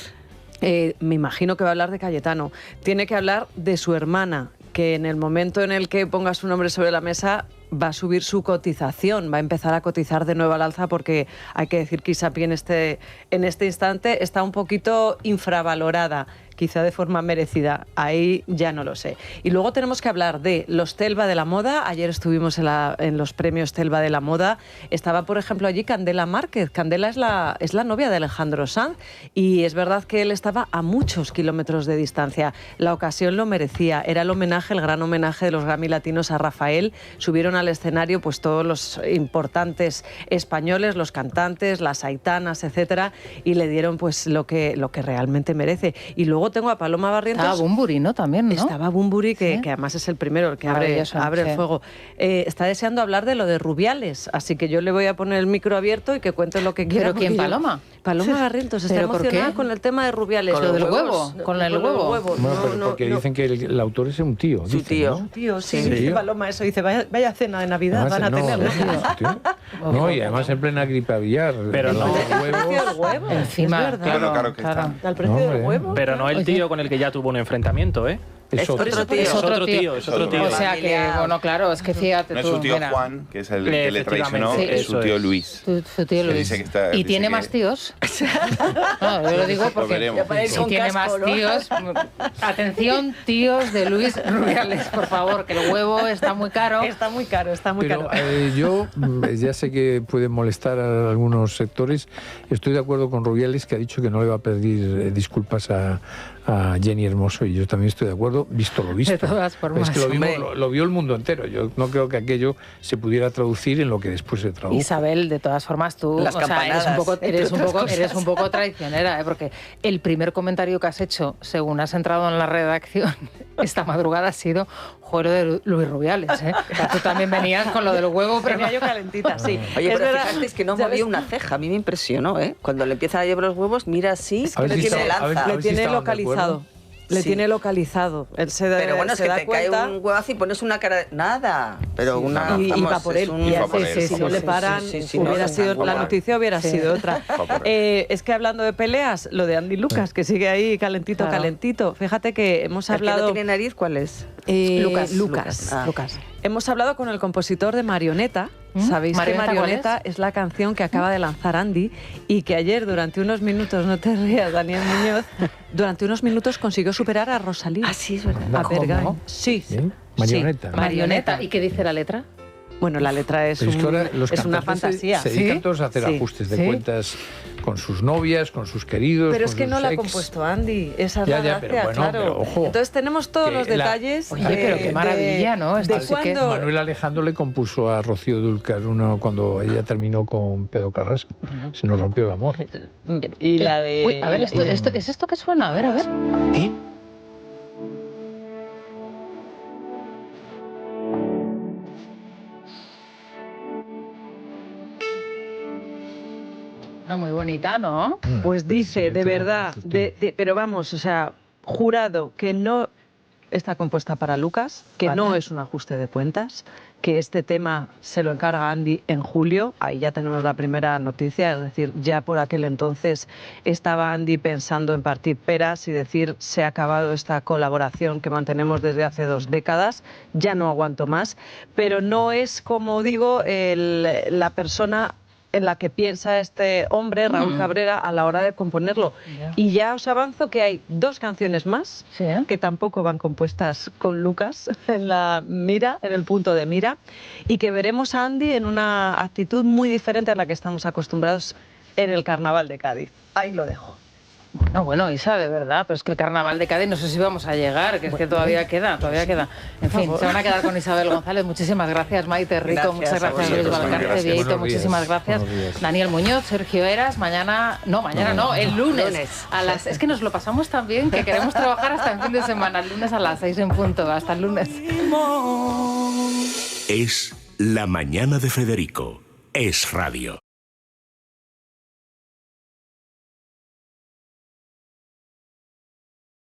Me imagino que va a hablar de Cayetano. Tiene que hablar de su hermana, que en el momento en el que ponga su nombre sobre la mesa va a subir su cotización, va a empezar a cotizar de nuevo al alza, porque hay que decir que Isapi en este instante está un poquito infravalorada, quizá de forma merecida, ahí ya no lo sé. Y luego tenemos que hablar de los Telva de la moda. Ayer estuvimos en los premios Telva de la moda. Estaba, por ejemplo, allí Candela Márquez. Candela es la novia de Alejandro Sanz, y es verdad que él estaba a muchos kilómetros de distancia. La ocasión lo merecía, era el gran homenaje de los Grammy Latinos a Rafael. Subieron al escenario pues todos los importantes españoles, los cantantes, las aitanas, etcétera, y le dieron pues lo que realmente merece. Y luego tengo a Paloma Barrientos. Estaba Bunbury, ¿no? También, ¿no? Estaba Bunbury, que además es el primero, el que abre el fuego. Está deseando hablar de lo de Rubiales, así que yo le voy a poner el micro abierto y que cuente lo que quiera. ¿Pero quién, Paloma? Paloma Barrientos está emocionada con el tema de Rubiales. ¿Con lo del huevo? ¿Con el huevo? Bueno, porque dicen que el autor es un tío. Su tío. ¿no? Tío, sí. Dice Paloma eso. Dice, vaya cena de Navidad van a tener. No, y además en plena gripe aviar. Pero no. El huevo. Encima. Claro que está. Al precio del huevo. Pero no el tío con el que ya tuvo un enfrentamiento, ¿eh? Es otro tío. O sea que, bueno, claro, es que fíjate no tú. Es su tío Juan, que es el que le traicionó, es su tío Luis. Su tío Luis. ¿Y tiene más tíos? No, yo lo digo porque si tiene más tíos. Atención, tíos de Luis Rubiales, por favor, que el huevo está muy caro. Está muy caro. Pero yo ya sé que puede molestar a algunos sectores. Estoy de acuerdo con Rubiales, que ha dicho que no le va a pedir disculpas a Jenny Hermoso, y yo también estoy de acuerdo, visto lo visto. De todas formas. Es que lo vio el mundo entero. Yo no creo que aquello se pudiera traducir en lo que después se tradujo. Isabel, de todas formas, tú eres un poco traicionera, porque el primer comentario que has hecho, según has entrado en la redacción esta madrugada, ha sido joder de Luis Rubiales, ¿eh? Tú también venías con lo del huevo, pero venía yo calentita, sí. Oye, pero fijasteis que no movía una ceja, a mí me impresionó, ¿eh? Cuando le empiezan a llevar los huevos, mira así, le tiene localizado. Le tiene localizado. Él se da, pero bueno, es que te cuenta, cae un huevazo y pones una cara... Nada. Pero y va por él. Si no le paran, la noticia hubiera sido otra. Es que hablando de peleas, lo de Andy Lucas, que sigue ahí calentito. Fíjate que hemos hablado... ¿El que no tiene nariz cuál es? Lucas. Hemos hablado con el compositor de Marioneta. Sabéis que Marioneta es la canción que acaba de lanzar Andy, y que ayer durante unos minutos, no te rías, Daniel Muñoz, durante unos minutos consiguió superar a Rosalía. Ah, sí, es verdad. A Berghain. Sí. Marioneta. Marioneta. ¿Y qué dice la letra? Bueno, la letra es una fantasía. Se dedican todos a hacer ajustes de cuentas con sus novias, con sus queridos. Pero es que no la ha ex. compuesto Andy, esa es la gracia, pero bueno, claro. Pero, ojo, entonces tenemos todos los detalles. Oye, pero qué maravilla, ¿no? Manuel Alejandro le compuso a Rocío Dúrcal cuando ella terminó con Pedro Carrasco. Se nos rompió el amor. Y la de... Uy, a ver, ¿es esto que suena? A ver. ¿Sí? Muy bonita, ¿no? Pues dice, de verdad, pero vamos, o sea, jurado que no está compuesta para Lucas, que no es un ajuste de cuentas, que este tema se lo encarga Andy en julio. Ahí ya tenemos la primera noticia, es decir, ya por aquel entonces estaba Andy pensando en partir peras y decir, se ha acabado esta colaboración que mantenemos desde hace 2 décadas, ya no aguanto más, pero no es, como digo, la persona en la que piensa este hombre, Raúl Cabrera, a la hora de componerlo. Y ya os avanzo que hay 2 canciones más que tampoco van compuestas con Lucas en la mira, en el punto de mira, y que veremos a Andy en una actitud muy diferente a la que estamos acostumbrados en el Carnaval de Cádiz. Ahí lo dejo. Bueno, Isa, de verdad, pero es que el Carnaval de Cádiz no sé si vamos a llegar, que es que todavía queda. En fin, se van a quedar con Isabel González. Muchísimas gracias, Maite Rico, muchas gracias, Luis Valcarce, Vieito, muchísimas gracias. Daniel Muñoz, Sergio Eras, el lunes. Es que nos lo pasamos tan bien que queremos trabajar hasta el fin de semana, el lunes a las 6 en punto. Hasta el lunes. Es La Mañana de Federico. Es Radio.